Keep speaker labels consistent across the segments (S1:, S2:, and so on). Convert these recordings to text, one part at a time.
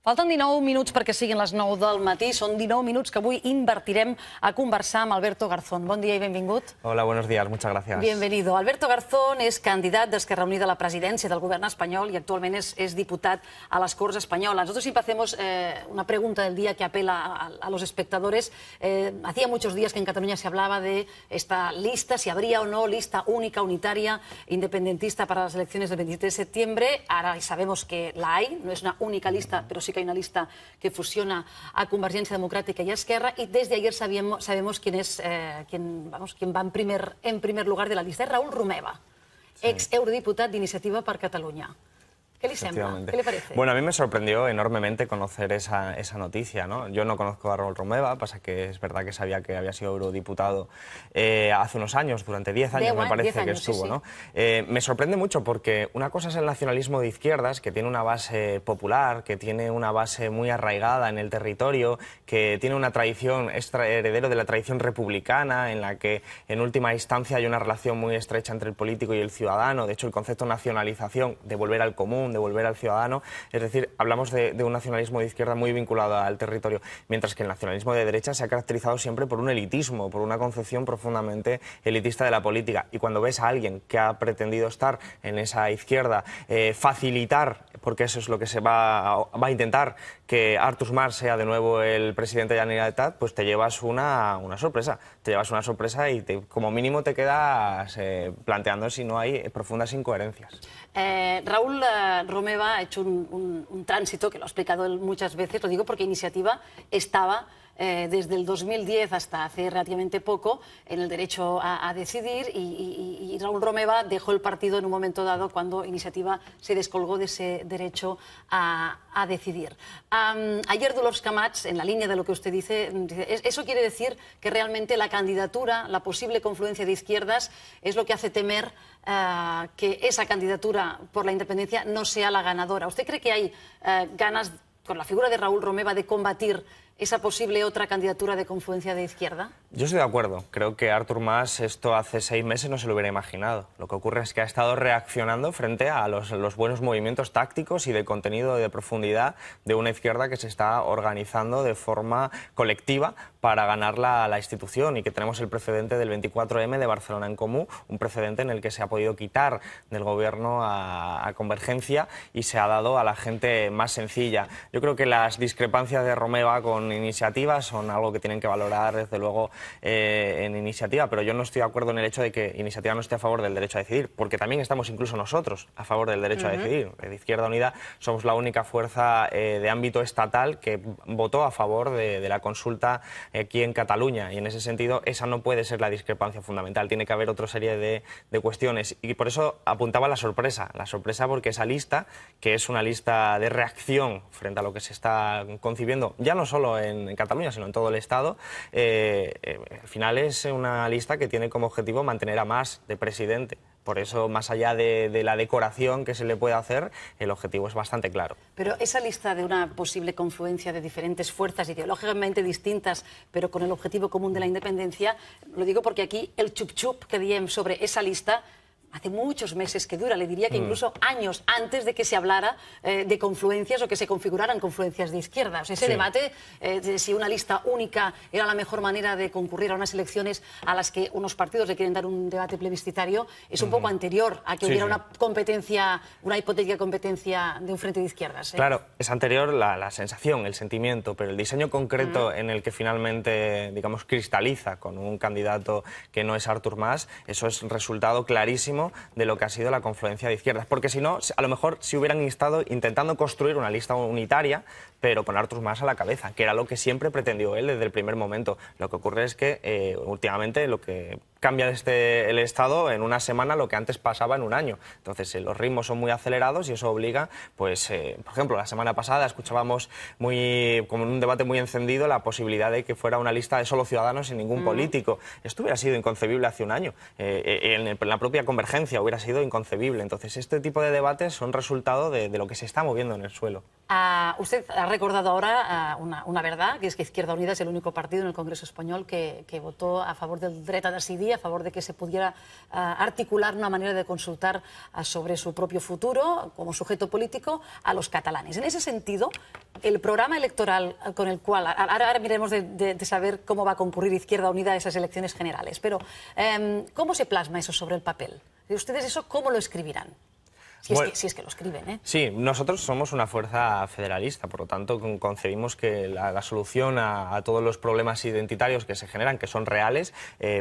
S1: Falten 19 minuts perquè siguin les 9 del matí. Són 19 minuts que avui invertirem a conversar amb Alberto Garzón. Bon dia i benvingut.
S2: Hola, buenos días, muchas gracias.
S1: Bienvenido. Alberto Garzón és candidat d'Esquerra Unida a la presidència del govern espanyol i actualment és diputat a las Corts Españolas. Nosotros siempre hacemos una pregunta del día que apela a los espectadores. Hacía muchos días que en Cataluña se hablaba de esta lista, si habría o no lista única, unitaria, independentista para las elecciones del 27 de septiembre. Ahora sabemos que la hay, no es una única lista, pero sí que hay una lista que fusiona a Convergencia Democrática y a Esquerra, y desde ayer sabemos quién va en primer lugar de la lista. Es Raül Romeva, ex eurodiputat d'Iniciativa per Catalunya. ¿Qué le sembla? ¿Qué le parece?
S2: Bueno, a mí me sorprendió enormemente conocer esa noticia, ¿no? Yo no conozco a Raül Romeva, pasa que es verdad que sabía que había sido eurodiputado hace unos años, durante 10 años me parece que estuvo, ¿no? Me sorprende mucho porque una cosa es el nacionalismo de izquierdas, que tiene una base popular, que tiene una base muy arraigada en el territorio, que tiene una tradición, es heredero de la tradición republicana, en la que en última instancia hay una relación muy estrecha entre el político y el ciudadano. De hecho, el concepto nacionalización, de volver al común, de volver al ciudadano, es decir, hablamos de un nacionalismo de izquierda muy vinculado al territorio, mientras que el nacionalismo de derecha se ha caracterizado siempre por un elitismo, por una concepción profundamente elitista de la política. Y cuando ves a alguien que ha pretendido estar en esa izquierda, facilitar, porque eso es lo que se va a intentar, que Artur Mas sea de nuevo el presidente de la Generalitat, pues te llevas una sorpresa. Te llevas una sorpresa y como mínimo te quedas planteando si no hay profundas incoherencias.
S1: Raúl Romeva ha hecho un tránsito, que lo ha explicado él muchas veces, lo digo porque Iniciativa estaba desde el 2010 hasta hace relativamente poco en el derecho a decidir, y Raúl Romeva dejó el partido en un momento dado cuando Iniciativa se descolgó de ese derecho a decidir. Ayer Dolors Camats, en la línea de lo que usted dice, eso quiere decir que realmente la candidatura, la posible confluencia de izquierdas, es lo que hace temer que esa candidatura por la independencia no sea la ganadora. ¿Usted cree que hay ganas, con la figura de Raúl Romeva, de combatir esa posible otra candidatura de confluencia de izquierda?
S2: Yo estoy de acuerdo. Creo que Artur Mas esto hace 6 meses no se lo hubiera imaginado. Lo que ocurre es que ha estado reaccionando frente a los buenos movimientos tácticos y de contenido y de profundidad de una izquierda que se está organizando de forma colectiva para ganar la institución, y que tenemos el precedente del 24M de Barcelona en Comú, un precedente en el que se ha podido quitar del gobierno a Convergencia y se ha dado a la gente más sencilla. Yo creo que las discrepancias de Romeva con Iniciativa son algo que tienen que valorar desde luego en Iniciativa, pero yo no estoy de acuerdo en el hecho de que Iniciativa no esté a favor del derecho a decidir, porque también estamos incluso nosotros a favor del derecho a decidir. De Izquierda Unida somos la única fuerza de ámbito estatal que votó a favor de la consulta aquí en Cataluña, y en ese sentido esa no puede ser la discrepancia fundamental, tiene que haber otra serie de cuestiones, y por eso apuntaba la sorpresa porque esa lista, que es una lista de reacción frente a lo que se está concibiendo, ya no solo en Cataluña, sino en todo el Estado, al final es una lista que tiene como objetivo mantener a Mas de presidente. Por eso, más allá de la decoración que se le puede hacer, el objetivo es bastante claro.
S1: Pero esa lista de una posible confluencia de diferentes fuerzas ideológicamente distintas, pero con el objetivo común de la independencia, lo digo porque aquí el chup-chup que diem sobre esa lista hace muchos meses que dura, le diría que incluso años antes de que se hablara de confluencias o que se configuraran confluencias de izquierda. O sea, ese debate de si una lista única era la mejor manera de concurrir a unas elecciones a las que unos partidos le quieren dar un debate plebiscitario es un poco anterior a que hubiera una competencia, una hipotética competencia de un frente de izquierdas.
S2: Claro, es anterior la sensación, el sentimiento, pero el diseño concreto en el que finalmente, digamos, cristaliza con un candidato que no es Artur Mas, eso es resultado clarísimo de lo que ha sido la confluencia de izquierdas, porque si no, a lo mejor si hubieran estado intentando construir una lista unitaria, pero con Artur Mas a la cabeza, que era lo que siempre pretendió él desde el primer momento. Lo que ocurre es que últimamente lo que cambia el Estado en una semana lo que antes pasaba en un año. Entonces los ritmos son muy acelerados y eso obliga, pues, por ejemplo, la semana pasada escuchábamos como en un debate muy encendido la posibilidad de que fuera una lista de solo ciudadanos sin ningún político. Esto hubiera sido inconcebible hace un año. En la propia Convergencia hubiera sido inconcebible. Entonces este tipo de debates son resultado de lo que se está moviendo en el suelo.
S1: Usted ha recordado ahora una verdad, que es que Izquierda Unida es el único partido en el Congreso español que votó a favor del dret a decidir, a favor de que se pudiera articular una manera de consultar sobre su propio futuro como sujeto político a los catalanes. En ese sentido, el programa electoral con el cual, ahora miremos de saber cómo va a concurrir Izquierda Unida a esas elecciones generales, pero ¿cómo se plasma eso sobre el papel? ¿Ustedes eso cómo lo escribirán? Si es que lo escriben, ¿eh?
S2: Sí, nosotros somos una fuerza federalista, por lo tanto concebimos que la solución a todos los problemas identitarios que se generan, que son reales,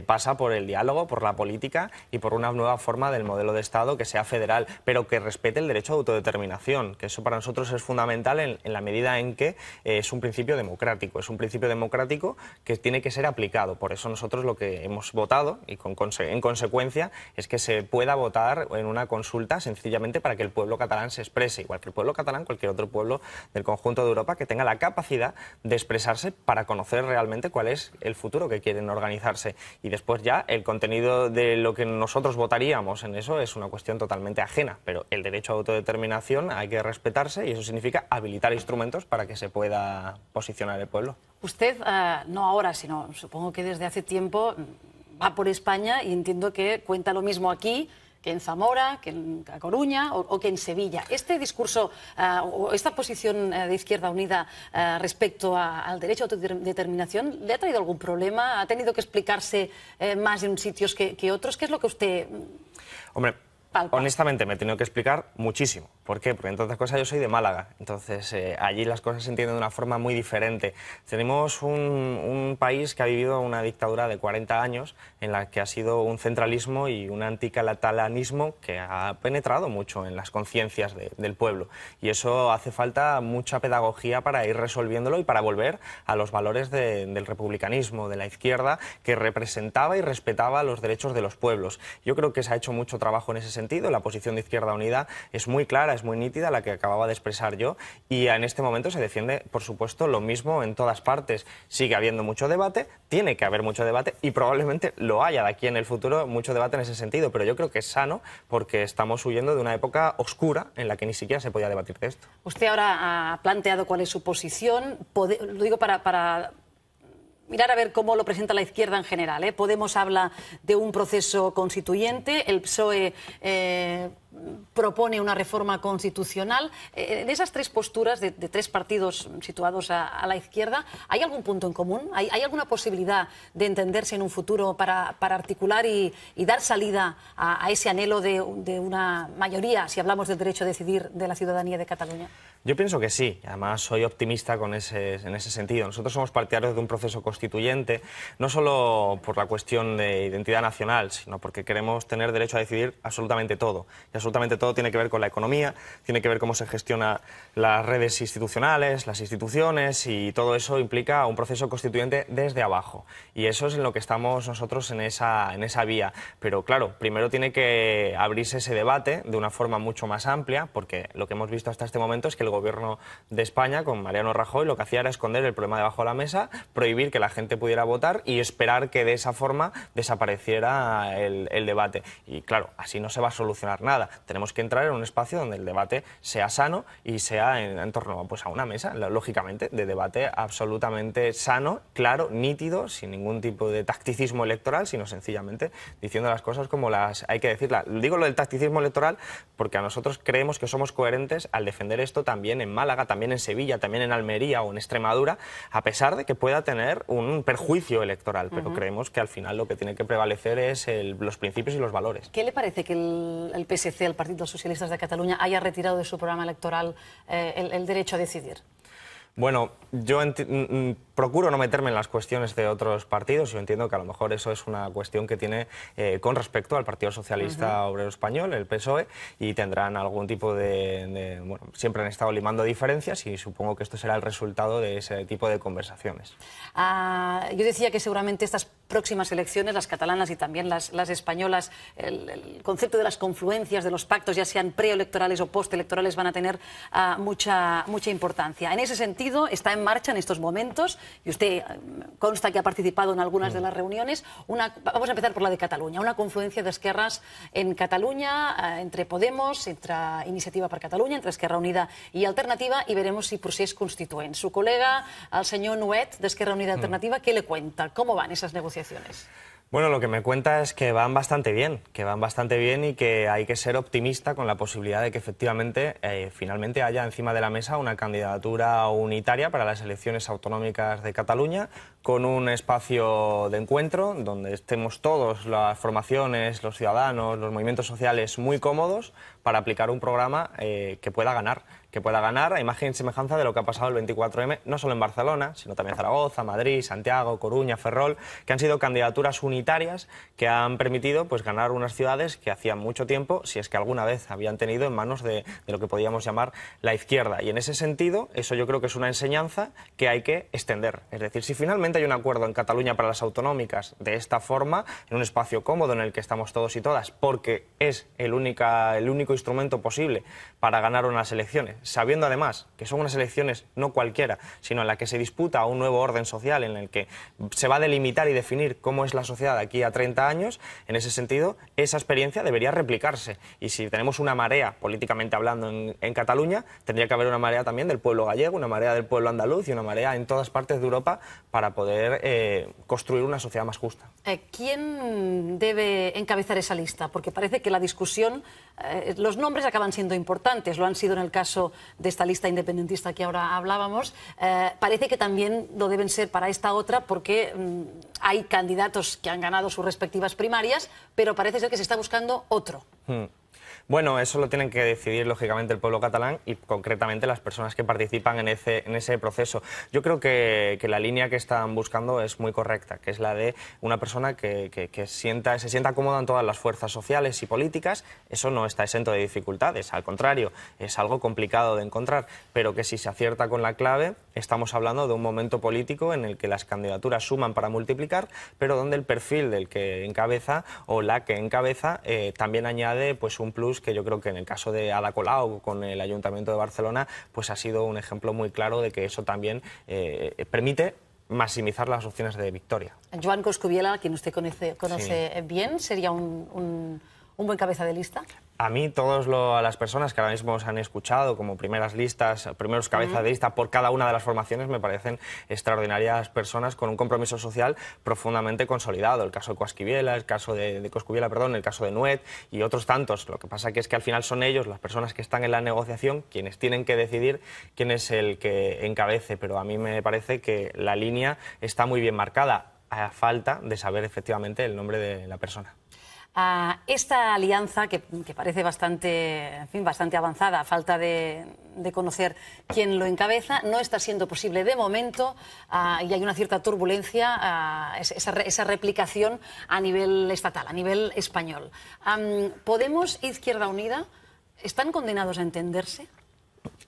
S2: pasa por el diálogo, por la política y por una nueva forma del modelo de Estado que sea federal, pero que respete el derecho a autodeterminación, que eso para nosotros es fundamental en la medida en que es un principio democrático, que tiene que ser aplicado. Por eso nosotros lo que hemos votado, y en consecuencia, es que se pueda votar en una consulta sencillamente para que el pueblo catalán se exprese, igual que el pueblo catalán, cualquier otro pueblo del conjunto de Europa, que tenga la capacidad de expresarse para conocer realmente cuál es el futuro que quieren organizarse. Y después ya el contenido de lo que nosotros votaríamos en eso es una cuestión totalmente ajena, pero el derecho a autodeterminación hay que respetarse y eso significa habilitar instrumentos para que se pueda posicionar el pueblo.
S1: Usted, no ahora, sino supongo que desde hace tiempo, va por España y entiendo que cuenta lo mismo aquí que en Zamora, que en A Coruña o que en Sevilla. ¿Este discurso o esta posición de Izquierda Unida respecto al derecho a autodeterminación le ha traído algún problema? ¿Ha tenido que explicarse más en sitios que otros? ¿Qué es lo que usted
S2: Hombre,
S1: palpa?
S2: Honestamente me he tenido que explicar muchísimo. ¿Por qué? Porque entre otras cosas yo soy de Málaga, entonces allí las cosas se entienden de una forma muy diferente. Tenemos un país que ha vivido una dictadura de 40 años en la que ha sido un centralismo y un anticatalanismo que ha penetrado mucho en las conciencias del pueblo. Y eso hace falta mucha pedagogía para ir resolviéndolo y para volver a los valores del republicanismo, de la izquierda, que representaba y respetaba los derechos de los pueblos. Yo creo que se ha hecho mucho trabajo en ese sentido. La posición de Izquierda Unida es muy clara, es muy nítida, la que acababa de expresar yo, y en este momento se defiende, por supuesto, lo mismo en todas partes. Sigue habiendo mucho debate, tiene que haber mucho debate y probablemente lo haya de aquí en el futuro, mucho debate en ese sentido, pero yo creo que es sano porque estamos huyendo de una época oscura en la que ni siquiera se podía debatir de esto.
S1: Usted ahora ha planteado cuál es su posición, lo digo para mirar a ver cómo lo presenta la izquierda en general, ¿eh? Podemos habla de un proceso constituyente, el PSOE propone una reforma constitucional. En esas tres posturas de tres partidos situados a la izquierda, ¿hay algún punto en común? ¿Hay alguna posibilidad de entenderse en un futuro para articular y dar salida a ese anhelo de una mayoría, si hablamos del derecho a decidir de la ciudadanía de Cataluña?
S2: Yo pienso que sí, además soy optimista en ese sentido. Nosotros somos partidarios de un proceso constituyente, no solo por la cuestión de identidad nacional, sino porque queremos tener derecho a decidir absolutamente todo. Y absolutamente todo tiene que ver con la economía, tiene que ver cómo se gestiona las redes institucionales, las instituciones, y todo eso implica un proceso constituyente desde abajo. Y eso es en lo que estamos nosotros en esa vía. Pero claro, primero tiene que abrirse ese debate de una forma mucho más amplia, porque lo que hemos visto hasta este momento es que el gobierno de España, con Mariano Rajoy, lo que hacía era esconder el problema debajo de la mesa, prohibir que la gente pudiera votar y esperar que de esa forma desapareciera el debate. Y claro, así no se va a solucionar nada. Tenemos que entrar en un espacio donde el debate sea sano y sea en torno pues, a una mesa, lógicamente, de debate absolutamente sano, claro, nítido, sin ningún tipo de tacticismo electoral, sino sencillamente diciendo las cosas como las hay que decirlas. Digo lo del tacticismo electoral porque a nosotros creemos que somos coherentes al defender esto también en Málaga, también en Sevilla, también en Almería o en Extremadura, a pesar de que pueda tener un perjuicio electoral, pero creemos que al final lo que tiene que prevalecer es los principios y los valores.
S1: ¿Qué le parece que el PSC, el Partido Socialista de Cataluña, haya retirado de su programa electoral el derecho a decidir?
S2: Bueno, yo procuro no meterme en las cuestiones de otros partidos. Yo entiendo que a lo mejor eso es una cuestión que tiene con respecto al Partido Socialista Obrero Español, el PSOE, y tendrán algún tipo bueno, siempre han estado limando diferencias y supongo que esto será el resultado de ese tipo de conversaciones.
S1: Yo decía que seguramente estas próximas elecciones, las catalanas y también las españolas, el concepto de las confluencias, de los pactos, ya sean preelectorales o postelectorales, van a tener mucha importancia. En ese sentido, está en marcha en estos momentos, y usted consta que ha participado en algunas de las reuniones, vamos a empezar por la de Cataluña, una confluencia de esquerras en Cataluña, entre Podemos, entre Iniciativa per Catalunya, entre Esquerra Unida i Alternativa, y veremos si procés constituent. Su colega, el senyor Nuet, de Esquerra Unida y Alternativa, ¿qué le cuenta? ¿Cómo van esas negociaciones?
S2: Bueno, lo que me cuenta es que van bastante bien, y que hay que ser optimista con la posibilidad de que efectivamente finalmente haya encima de la mesa una candidatura unitaria para las elecciones autonómicas de Cataluña, con un espacio de encuentro donde estemos todos, las formaciones, los ciudadanos, los movimientos sociales muy cómodos para aplicar un programa que pueda ganar a imagen y semejanza de lo que ha pasado el 24M, no solo en Barcelona, sino también Zaragoza, Madrid, Santiago, Coruña, Ferrol, que han sido candidaturas unitarias que han permitido pues, ganar unas ciudades que hacía mucho tiempo, si es que alguna vez habían tenido en manos de lo que podíamos llamar la izquierda. Y en ese sentido, eso yo creo que es una enseñanza que hay que extender. Es decir, si finalmente hay un acuerdo en Cataluña para las autonómicas de esta forma, en un espacio cómodo en el que estamos todos y todas, porque es el único instrumento posible para ganar unas elecciones, sabiendo además que son unas elecciones no cualquiera, sino en la que se disputa un nuevo orden social, en el que se va a delimitar y definir cómo es la sociedad de aquí a 30 años, en ese sentido, esa experiencia debería replicarse. Y si tenemos una marea, políticamente hablando, en Cataluña, tendría que haber una marea también del pueblo gallego, una marea del pueblo andaluz y una marea en todas partes de Europa para poder construir una sociedad más justa.
S1: ¿Quién debe encabezar esa lista? Porque parece que la discusión, los nombres acaban siendo importantes, lo han sido en el caso de esta lista independentista que ahora hablábamos, parece que también lo deben ser para esta otra porque hay candidatos que han ganado sus respectivas primarias, pero parece ser que se está buscando otro.
S2: Bueno, eso lo tienen que decidir, lógicamente, el pueblo catalán y, concretamente, las personas que participan en ese proceso. Yo creo que la línea que están buscando es muy correcta, que es la de una persona que se sienta cómoda en todas las fuerzas sociales y políticas. Eso no está exento de dificultades, al contrario, es algo complicado de encontrar, pero que si se acierta con la clave, estamos hablando de un momento político en el que las candidaturas suman para multiplicar, pero donde el perfil del que encabeza o la que encabeza también añade pues, un plus que yo creo que en el caso de Ada Colau con el Ayuntamiento de Barcelona pues ha sido un ejemplo muy claro de que eso también permite maximizar las opciones de victoria.
S1: Joan Coscubiela, a quien usted conoce
S2: Sí.
S1: bien, ¿sería un buen cabeza de lista?
S2: A mí, a las personas que ahora mismo se han escuchado como primeros cabezas de lista por cada una de las formaciones, me parecen extraordinarias personas con un compromiso social profundamente consolidado. El caso de Coscubiela, el caso de Nuet y otros tantos. Lo que pasa que es que al final son ellos, las personas que están en la negociación, quienes tienen que decidir quién es el que encabece. Pero a mí me parece que la línea está muy bien marcada, a falta de saber efectivamente el nombre de la persona.
S1: Esta alianza, que parece bastante avanzada, a falta de conocer quién lo encabeza, no está siendo posible de momento y hay una cierta turbulencia, esa replicación a nivel estatal, a nivel español. ¿Podemos, Izquierda Unida, están condenados a entenderse?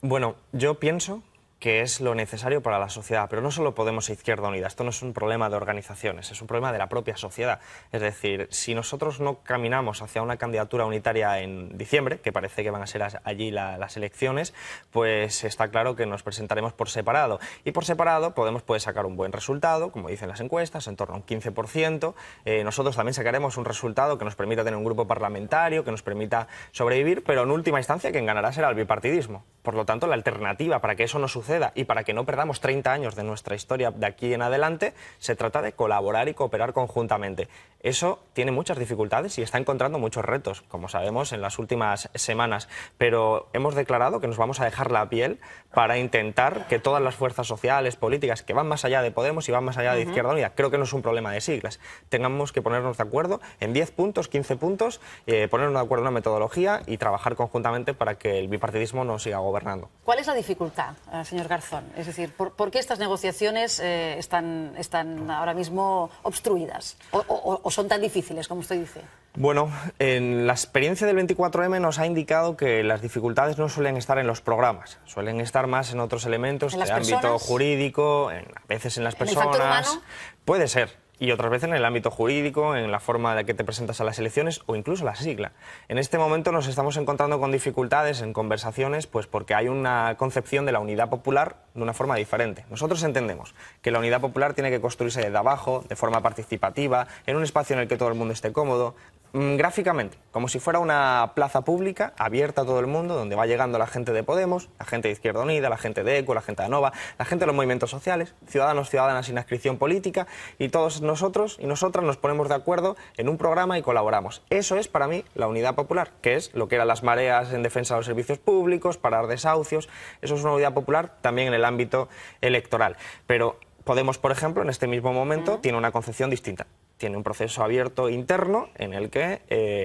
S2: Bueno, yo pienso que es lo necesario para la sociedad, pero no solo Podemos e Izquierda Unida, esto no es un problema de organizaciones, es un problema de la propia sociedad. Es decir, si nosotros no caminamos hacia una candidatura unitaria en diciembre, que parece que van a ser allí las elecciones, pues está claro que nos presentaremos por separado. Y por separado Podemos puede sacar un buen resultado, como dicen las encuestas, en torno a un 15%. Nosotros también sacaremos un resultado que nos permita tener un grupo parlamentario, que nos permita sobrevivir, pero en última instancia quien ganará será el bipartidismo. Por lo tanto, la alternativa para que eso no suceda y para que no perdamos 30 años de nuestra historia de aquí en adelante, se trata de colaborar y cooperar conjuntamente. Eso tiene muchas dificultades y está encontrando muchos retos, como sabemos en las últimas semanas, pero hemos declarado que nos vamos a dejar la piel para intentar que todas las fuerzas sociales, políticas, que van más allá de Podemos y van más allá de Izquierda Unida, creo que no es un problema de siglas, tengamos que ponernos de acuerdo en 10 puntos, 15 puntos, ponernos de acuerdo en una metodología y trabajar conjuntamente para que el bipartidismo no siga gobernando.
S1: ¿Cuál es la dificultad, señor Garzón? Es decir, ¿por qué estas negociaciones están ahora mismo obstruidas? ¿O son tan difíciles, como usted dice?
S2: Bueno, en la experiencia del 24M nos ha indicado que las dificultades no suelen estar en los programas, suelen estar más en otros elementos, en el ámbito jurídico, a veces en las personas.
S1: ¿En el factor humano?
S2: Puede ser. Y otras veces en el ámbito jurídico, en la forma en la que te presentas a las elecciones o incluso la sigla. En este momento nos estamos encontrando con dificultades en conversaciones pues porque hay una concepción de la unidad popular de una forma diferente. Nosotros entendemos que la unidad popular tiene que construirse desde abajo, de forma participativa, en un espacio en el que todo el mundo esté cómodo. gráficamente, como si fuera una plaza pública abierta a todo el mundo, donde va llegando la gente de Podemos, la gente de Izquierda Unida, la gente de ECO, la gente de ANOVA, la gente de los movimientos sociales, ciudadanos, ciudadanas sin adscripción política, y todos nosotros y nosotras nos ponemos de acuerdo en un programa y colaboramos. Eso es para mí la unidad popular, que es lo que eran las mareas en defensa de los servicios públicos, parar desahucios. Eso es una unidad popular también en el ámbito electoral. Pero Podemos, por ejemplo, en este mismo momento tiene una concepción distinta. Tiene un proceso abierto interno en el que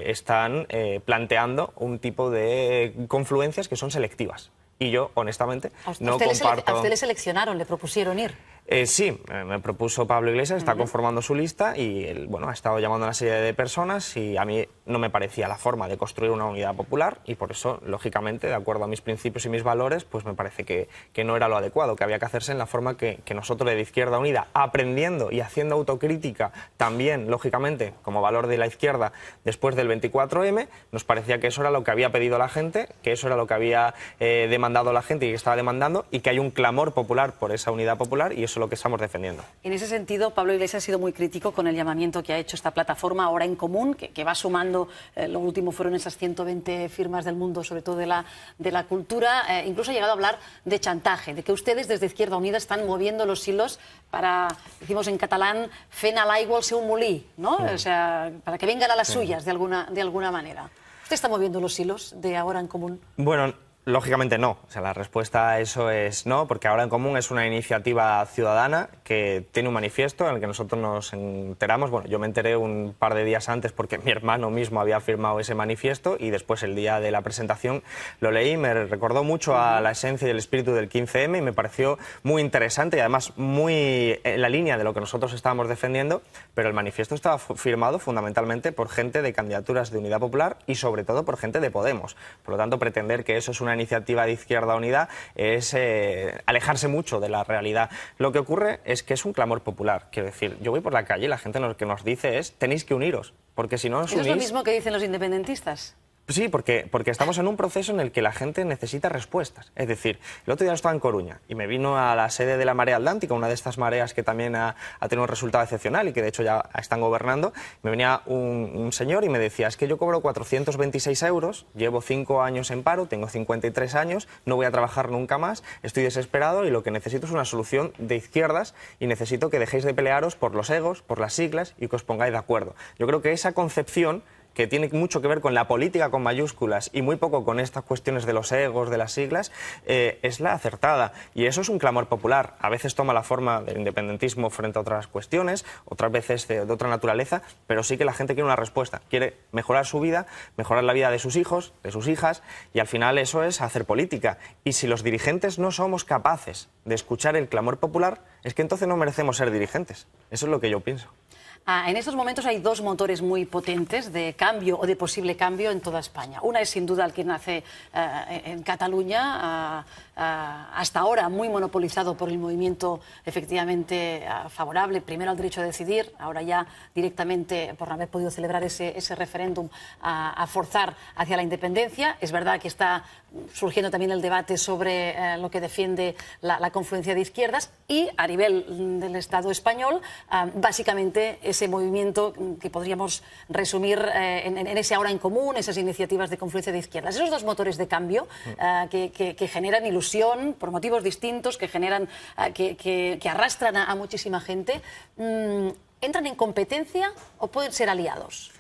S2: están planteando un tipo de confluencias que son selectivas. Y yo, honestamente, no comparto...
S1: ¿A usted le seleccionaron, le propusieron ir?
S2: Sí, me propuso Pablo Iglesias, está conformando su lista y él, bueno, ha estado llamando a una serie de personas y a mí no me parecía la forma de construir una unidad popular y por eso, lógicamente, de acuerdo a mis principios y mis valores, pues me parece que no era lo adecuado, que había que hacerse en la forma que nosotros de Izquierda Unida, aprendiendo y haciendo autocrítica también, lógicamente, como valor de la izquierda después del 24M, nos parecía que eso era lo que había pedido la gente, que eso era lo que había demandado la gente y que estaba demandando y que hay un clamor popular por esa unidad popular y eso es lo que estamos defendiendo.
S1: En ese sentido, Pablo Iglesias ha sido muy crítico con el llamamiento que ha hecho esta plataforma Ahora en Común, que va sumando, lo último fueron esas 120 firmas del mundo, sobre todo de la cultura, incluso ha llegado a hablar de chantaje, de que ustedes desde Izquierda Unida están moviendo los hilos para, decimos en catalán, fent a l'aigua el seu molí, ¿no? O sea, para que vengan a las suyas de alguna manera. ¿Usted está moviendo los hilos de Ahora en Común?
S2: Bueno, lógicamente no. O sea, la respuesta a eso es no, porque Ahora en Común es una iniciativa ciudadana que tiene un manifiesto en el que nosotros nos enteramos. Bueno, yo me enteré un par de días antes porque mi hermano mismo había firmado ese manifiesto y después el día de la presentación lo leí, me recordó mucho a la esencia y el espíritu del 15M y me pareció muy interesante y además muy en la línea de lo que nosotros estábamos defendiendo, pero el manifiesto estaba firmado fundamentalmente por gente de candidaturas de Unidad Popular y sobre todo por gente de Podemos. Por lo tanto, pretender que eso es una iniciativa de Izquierda Unida es alejarse mucho de la realidad. Lo que ocurre es que es un clamor popular. Quiero decir, yo voy por la calle y la gente lo que nos dice es tenéis que uniros, porque si no os unís...
S1: ¿Eso es lo mismo que dicen los independentistas?
S2: Sí, porque estamos en un proceso en el que la gente necesita respuestas. Es decir, el otro día estaba en Coruña y me vino a la sede de la Marea Atlántica, una de estas mareas que también ha tenido un resultado excepcional y que de hecho ya están gobernando. Me venía un señor y me decía, es que yo cobro 426 euros, llevo 5 años en paro, tengo 53 años, no voy a trabajar nunca más, estoy desesperado y lo que necesito es una solución de izquierdas y necesito que dejéis de pelearos por los egos, por las siglas y que os pongáis de acuerdo. Yo creo que esa concepción que tiene mucho que ver con la política con mayúsculas y muy poco con estas cuestiones de los egos, de las siglas, es la acertada. Y eso es un clamor popular. A veces toma la forma del independentismo frente a otras cuestiones, otras veces de otra naturaleza, pero sí que la gente quiere una respuesta. Quiere mejorar su vida, mejorar la vida de sus hijos, de sus hijas, y al final eso es hacer política. Y si los dirigentes no somos capaces de escuchar el clamor popular, es que entonces no merecemos ser dirigentes. Eso es lo que yo pienso.
S1: En estos momentos hay dos motores muy potentes de cambio o de posible cambio en toda España. Una es sin duda el que nace en Cataluña, hasta ahora muy monopolizado por el movimiento efectivamente favorable, primero al derecho a decidir, ahora ya directamente por no haber podido celebrar ese referéndum a forzar hacia la independencia. Es verdad que está surgiendo también el debate sobre lo que defiende la confluencia de izquierdas y a nivel del Estado español, básicamente ese movimiento que podríamos resumir en ese Ahora en Común, esas iniciativas de confluencia de izquierdas. Esos dos motores de cambio que generan ilusión por motivos distintos, que generan, que arrastran a muchísima gente, ¿entran en competencia o pueden ser aliados?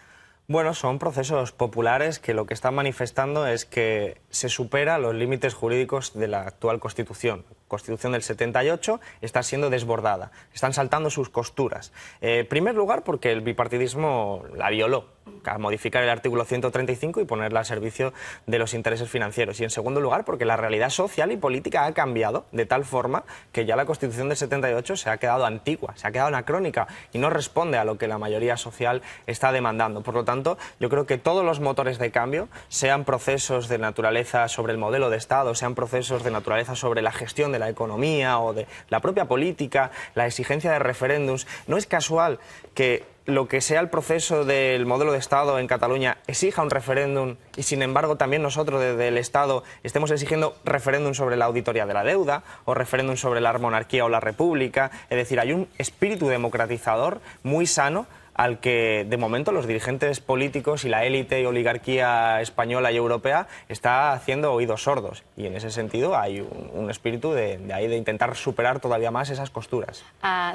S2: Bueno, son procesos populares que lo que están manifestando es que se supera los límites jurídicos de la actual Constitución. Constitución del 78 está siendo desbordada, están saltando sus costuras. En primer lugar, porque el bipartidismo la violó, a modificar el artículo 135 y ponerla al servicio de los intereses financieros. Y en segundo lugar, porque la realidad social y política ha cambiado de tal forma que ya la Constitución del 78 se ha quedado antigua, se ha quedado anacrónica y no responde a lo que la mayoría social está demandando. Por lo tanto, yo creo que todos los motores de cambio, sean procesos de naturaleza sobre el modelo de Estado, sean procesos de naturaleza sobre la gestión de la economía o de la propia política, la exigencia de referéndums, no es casual que lo que sea el proceso del modelo de Estado en Cataluña exija un referéndum y, sin embargo, también nosotros desde el Estado estemos exigiendo referéndum sobre la auditoría de la deuda o referéndum sobre la monarquía o la república. Es decir, hay un espíritu democratizador muy sano al que de momento los dirigentes políticos y la élite y oligarquía española y europea está haciendo oídos sordos. Y en ese sentido hay un espíritu de intentar superar todavía más esas costuras.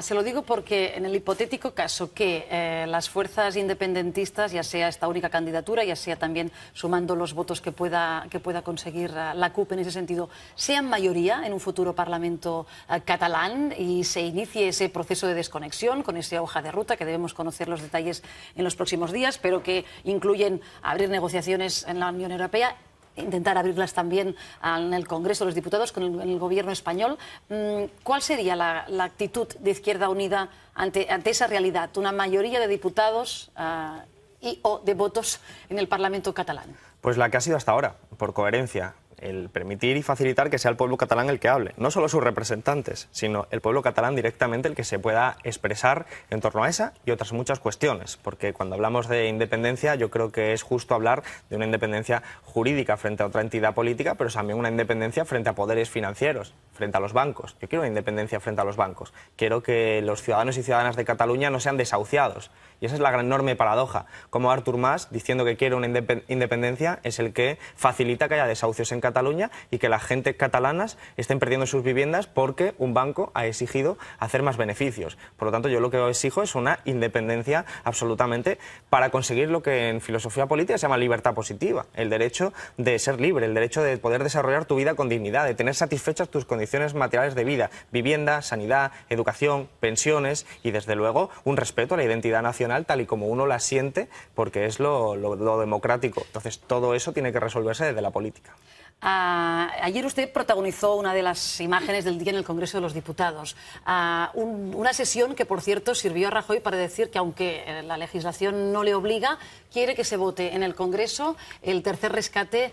S1: Se lo digo porque en el hipotético caso que las fuerzas independentistas, ya sea esta única candidatura, ya sea también sumando los votos que pueda conseguir la CUP en ese sentido, sean mayoría en un futuro Parlamento catalán y se inicie ese proceso de desconexión con esa hoja de ruta que debemos conocer los detalles en los próximos días, pero que incluyen abrir negociaciones en la Unión Europea, intentar abrirlas también en el Congreso de los Diputados con el gobierno español. ¿Cuál sería la actitud de Izquierda Unida ante esa realidad? Una mayoría de diputados o de votos en el Parlamento catalán.
S2: Pues la que ha sido hasta ahora, por coherencia. El permitir y facilitar que sea el pueblo catalán el que hable, no solo sus representantes, sino el pueblo catalán directamente el que se pueda expresar en torno a esa y otras muchas cuestiones, porque cuando hablamos de independencia yo creo que es justo hablar de una independencia jurídica frente a otra entidad política, pero también una independencia frente a poderes financieros, frente a los bancos. Yo quiero una independencia frente a los bancos, quiero que los ciudadanos y ciudadanas de Cataluña no sean desahuciados. Y esa es la gran enorme paradoja, como Artur Mas, diciendo que quiere una independencia, es el que facilita que haya desahucios en Cataluña y que la gente catalanas estén perdiendo sus viviendas porque un banco ha exigido hacer más beneficios. Por lo tanto, yo lo que exijo es una independencia absolutamente para conseguir lo que en filosofía política se llama libertad positiva, el derecho de ser libre, el derecho de poder desarrollar tu vida con dignidad, de tener satisfechas tus condiciones materiales de vida, vivienda, sanidad, educación, pensiones y, desde luego, un respeto a la identidad nacional tal y como uno la siente, porque es lo democrático. Entonces, todo eso tiene que resolverse desde la política.
S1: Ayer usted protagonizó una de las imágenes del día en el Congreso de los Diputados. Una sesión que, por cierto, sirvió a Rajoy para decir que, aunque la legislación no le obliga, quiere que se vote en el Congreso el tercer rescate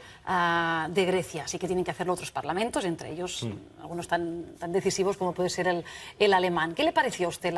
S1: de Grecia. Así que tienen que hacerlo otros parlamentos, entre ellos algunos tan decisivos como puede ser el alemán. ¿Qué le pareció a usted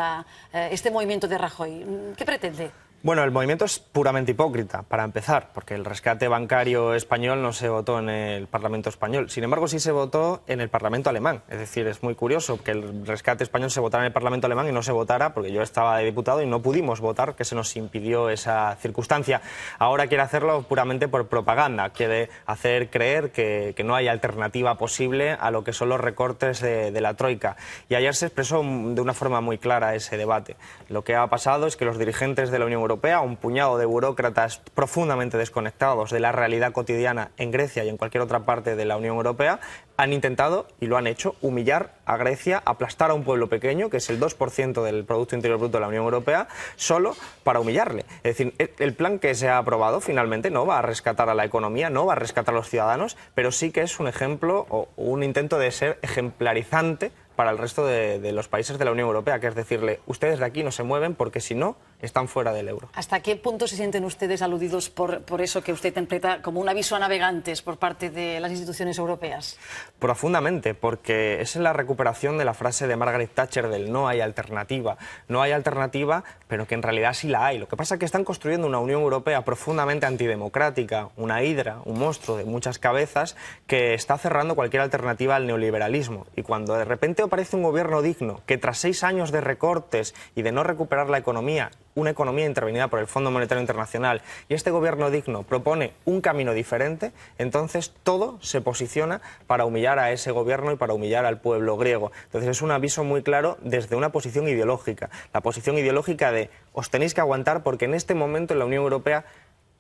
S1: este movimiento de Rajoy? ¿Qué pretende?
S2: Bueno, el movimiento es puramente hipócrita, para empezar, porque el rescate bancario español no se votó en el Parlamento español. Sin embargo, sí se votó en el Parlamento alemán. Es decir, es muy curioso que el rescate español se votara en el Parlamento alemán y no se votara, porque yo estaba de diputado y no pudimos votar, que se nos impidió esa circunstancia. Ahora quiere hacerlo puramente por propaganda, quiere hacer creer que no hay alternativa posible a lo que son los recortes de la Troika. Y ayer se expresó de una forma muy clara ese debate. Lo que ha pasado es que los dirigentes de la Unión Europea, un puñado de burócratas profundamente desconectados de la realidad cotidiana en Grecia y en cualquier otra parte de la Unión Europea, han intentado, y lo han hecho, humillar a Grecia, aplastar a un pueblo pequeño, que es el 2% del Producto Interior Bruto de la Unión Europea, solo para humillarle. Es decir, el plan que se ha aprobado finalmente no va a rescatar a la economía, no va a rescatar a los ciudadanos, pero sí que es un ejemplo o un intento de ser ejemplarizante para el resto de los países de la Unión Europea, que es decirle, ustedes de aquí no se mueven porque si no, están fuera del euro.
S1: ¿Hasta qué punto se sienten ustedes aludidos por eso que usted interpreta como un aviso a navegantes por parte de las instituciones europeas?
S2: Profundamente, porque esa es la recuperación de la frase de Margaret Thatcher del no hay alternativa. No hay alternativa, pero que en realidad sí la hay. Lo que pasa es que están construyendo una Unión Europea profundamente antidemocrática, una hidra, un monstruo de muchas cabezas, que está cerrando cualquier alternativa al neoliberalismo. Y cuando de repente aparece un gobierno digno, que tras 6 años de recortes y de no recuperar la economía, una economía intervenida por el Fondo Monetario Internacional, y este gobierno digno propone un camino diferente, entonces todo se posiciona para humillar a ese gobierno y para humillar al pueblo griego. Entonces es un aviso muy claro desde una posición ideológica, la posición ideológica de os tenéis que aguantar porque en este momento en la Unión Europea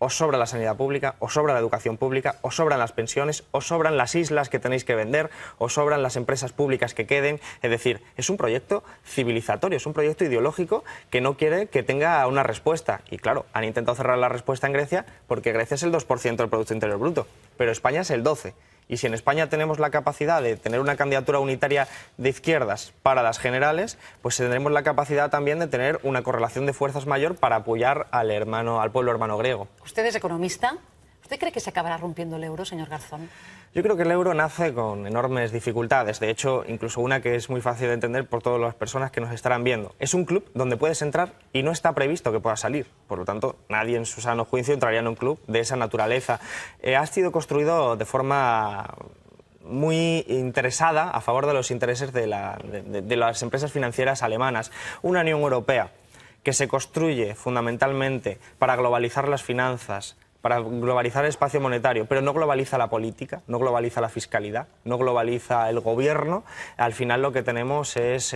S2: os sobra la sanidad pública, os sobra la educación pública, os sobran las pensiones, os sobran las islas que tenéis que vender, os sobran las empresas públicas que queden. Es decir, es un proyecto civilizatorio, es un proyecto ideológico que no quiere que tenga una respuesta. Y claro, han intentado cerrar la respuesta en Grecia porque Grecia es el 2% del Producto Interior Bruto, pero España es el 12%. Y si en España tenemos la capacidad de tener una candidatura unitaria de izquierdas para las generales, pues tendremos la capacidad también de tener una correlación de fuerzas mayor para apoyar al pueblo hermano griego.
S1: Usted es economista. ¿Usted cree que se acabará rompiendo el euro, señor Garzón?
S2: Yo creo que el euro nace con enormes dificultades. De hecho, incluso una que es muy fácil de entender por todas las personas que nos estarán viendo. Es un club donde puedes entrar y no está previsto que puedas salir. Por lo tanto, nadie en su sano juicio entraría en un club de esa naturaleza. Ha sido construido de forma muy interesada a favor de los intereses de las empresas financieras alemanas. Una Unión Europea que se construye fundamentalmente para globalizar las finanzas, para globalizar el espacio monetario, pero no globaliza la política, no globaliza la fiscalidad, no globaliza el gobierno, al final lo que tenemos es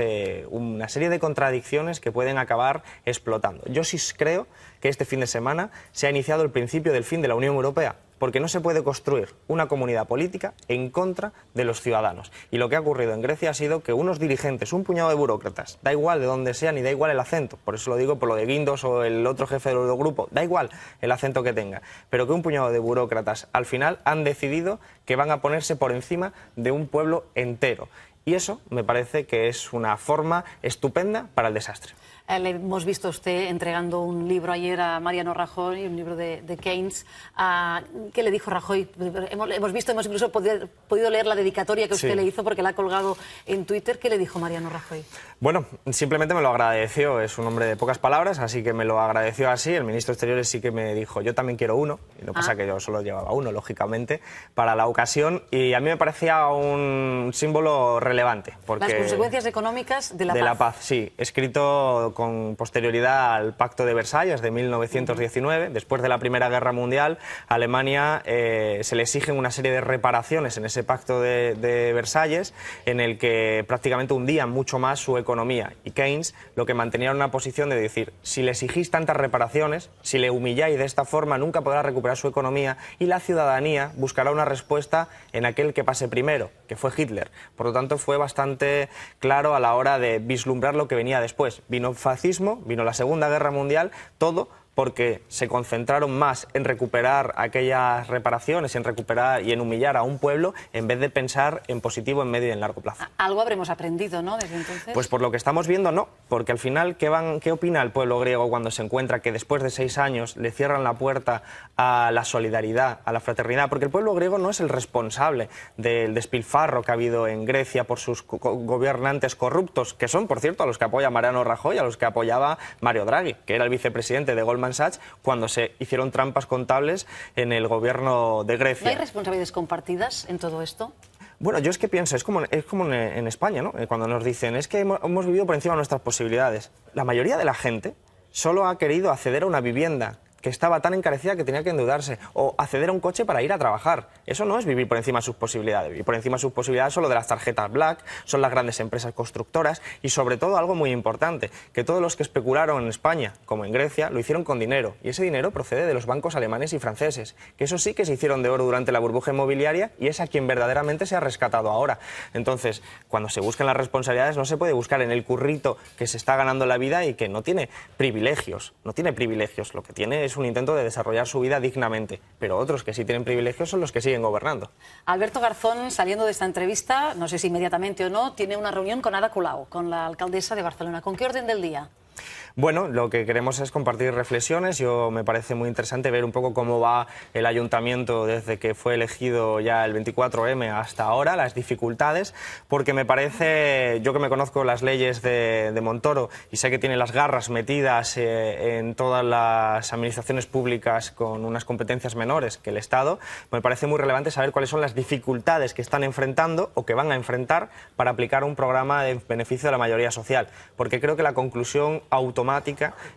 S2: una serie de contradicciones que pueden acabar explotando. Yo sí creo que este fin de semana se ha iniciado el principio del fin de la Unión Europea, porque no se puede construir una comunidad política en contra de los ciudadanos. Y lo que ha ocurrido en Grecia ha sido que unos dirigentes, un puñado de burócratas, da igual de dónde sean y da igual el acento, por eso lo digo por lo de Guindos o el otro jefe del Eurogrupo, da igual el acento que tenga, pero que un puñado de burócratas al final han decidido que van a ponerse por encima de un pueblo entero. Y eso me parece que es una forma estupenda para el desastre.
S1: Le hemos visto a usted entregando un libro ayer a Mariano Rajoy, un libro de Keynes. ¿Qué le dijo Rajoy? Hemos incluso podido leer la dedicatoria que usted le hizo porque la ha colgado en Twitter. ¿Qué le dijo Mariano Rajoy?
S2: Bueno, simplemente me lo agradeció. Es un hombre de pocas palabras, así que me lo agradeció así. El ministro de Exteriores sí que me dijo, yo también quiero uno. Y no pasa que yo solo llevaba uno, lógicamente, para la ocasión. Y a mí me parecía un símbolo relevante. Porque
S1: las consecuencias económicas de la paz.
S2: De la paz, sí. Escrito con posterioridad al Pacto de Versalles de 1919, después de la Primera Guerra Mundial, a Alemania se le exigen una serie de reparaciones en ese Pacto de Versalles, en el que prácticamente hundían mucho más su economía. Y Keynes lo que mantenía era una posición de decir, si le exigís tantas reparaciones, si le humilláis de esta forma, nunca podrá recuperar su economía y la ciudadanía buscará una respuesta en aquel que pase primero, que fue Hitler. Por lo tanto, fue bastante claro a la hora de vislumbrar lo que venía después. Vino fascismo, vino la Segunda Guerra Mundial, todo porque se concentraron más en recuperar aquellas reparaciones, en recuperar y en humillar a un pueblo, en vez de pensar en positivo en medio y en largo plazo.
S1: Algo habremos aprendido, ¿no?, desde entonces.
S2: Pues por lo que estamos viendo, no, porque al final, ¿qué opina el pueblo griego cuando se encuentra que después de 6 años le cierran la puerta a la solidaridad, a la fraternidad? Porque el pueblo griego no es el responsable del despilfarro que ha habido en Grecia por sus gobernantes corruptos, que son, por cierto, a los que apoya Mariano Rajoy, a los que apoyaba Mario Draghi, que era el vicepresidente de Goldman Sachs, cuando se hicieron trampas contables en el gobierno de Grecia.
S1: ¿No hay responsabilidades compartidas en todo esto?
S2: Bueno, yo es que pienso, es como en España, ¿no? Cuando nos dicen, es que hemos vivido por encima de nuestras posibilidades. La mayoría de la gente solo ha querido acceder a una vivienda que estaba tan encarecida que tenía que endeudarse, o acceder a un coche para ir a trabajar. Eso no es vivir por encima de sus posibilidades. Vivir por encima de sus posibilidades son lo de las tarjetas Black, son las grandes empresas constructoras y, sobre todo, algo muy importante, que todos los que especularon en España, como en Grecia, lo hicieron con dinero. Y ese dinero procede de los bancos alemanes y franceses, que eso sí que se hicieron de oro durante la burbuja inmobiliaria y es a quien verdaderamente se ha rescatado ahora. Entonces, cuando se buscan las responsabilidades, no se puede buscar en el currito que se está ganando la vida y que no tiene privilegios. No tiene privilegios, lo que tiene es un intento de desarrollar su vida dignamente, pero otros que sí tienen privilegios son los que siguen gobernando.
S1: Alberto Garzón, saliendo de esta entrevista, no sé si inmediatamente o no, tiene una reunión con Ada Colau, con la alcaldesa de Barcelona. ¿Con qué orden del día?
S2: Bueno, lo que queremos es compartir reflexiones. Me parece muy interesante ver un poco cómo va el ayuntamiento desde que fue elegido ya el 24M hasta ahora, las dificultades, porque me parece, yo que me conozco las leyes de Montoro y sé que tiene las garras metidas en todas las administraciones públicas con unas competencias menores que el Estado, me parece muy relevante saber cuáles son las dificultades que están enfrentando o que van a enfrentar para aplicar un programa en beneficio de la mayoría social, porque creo que la conclusión automática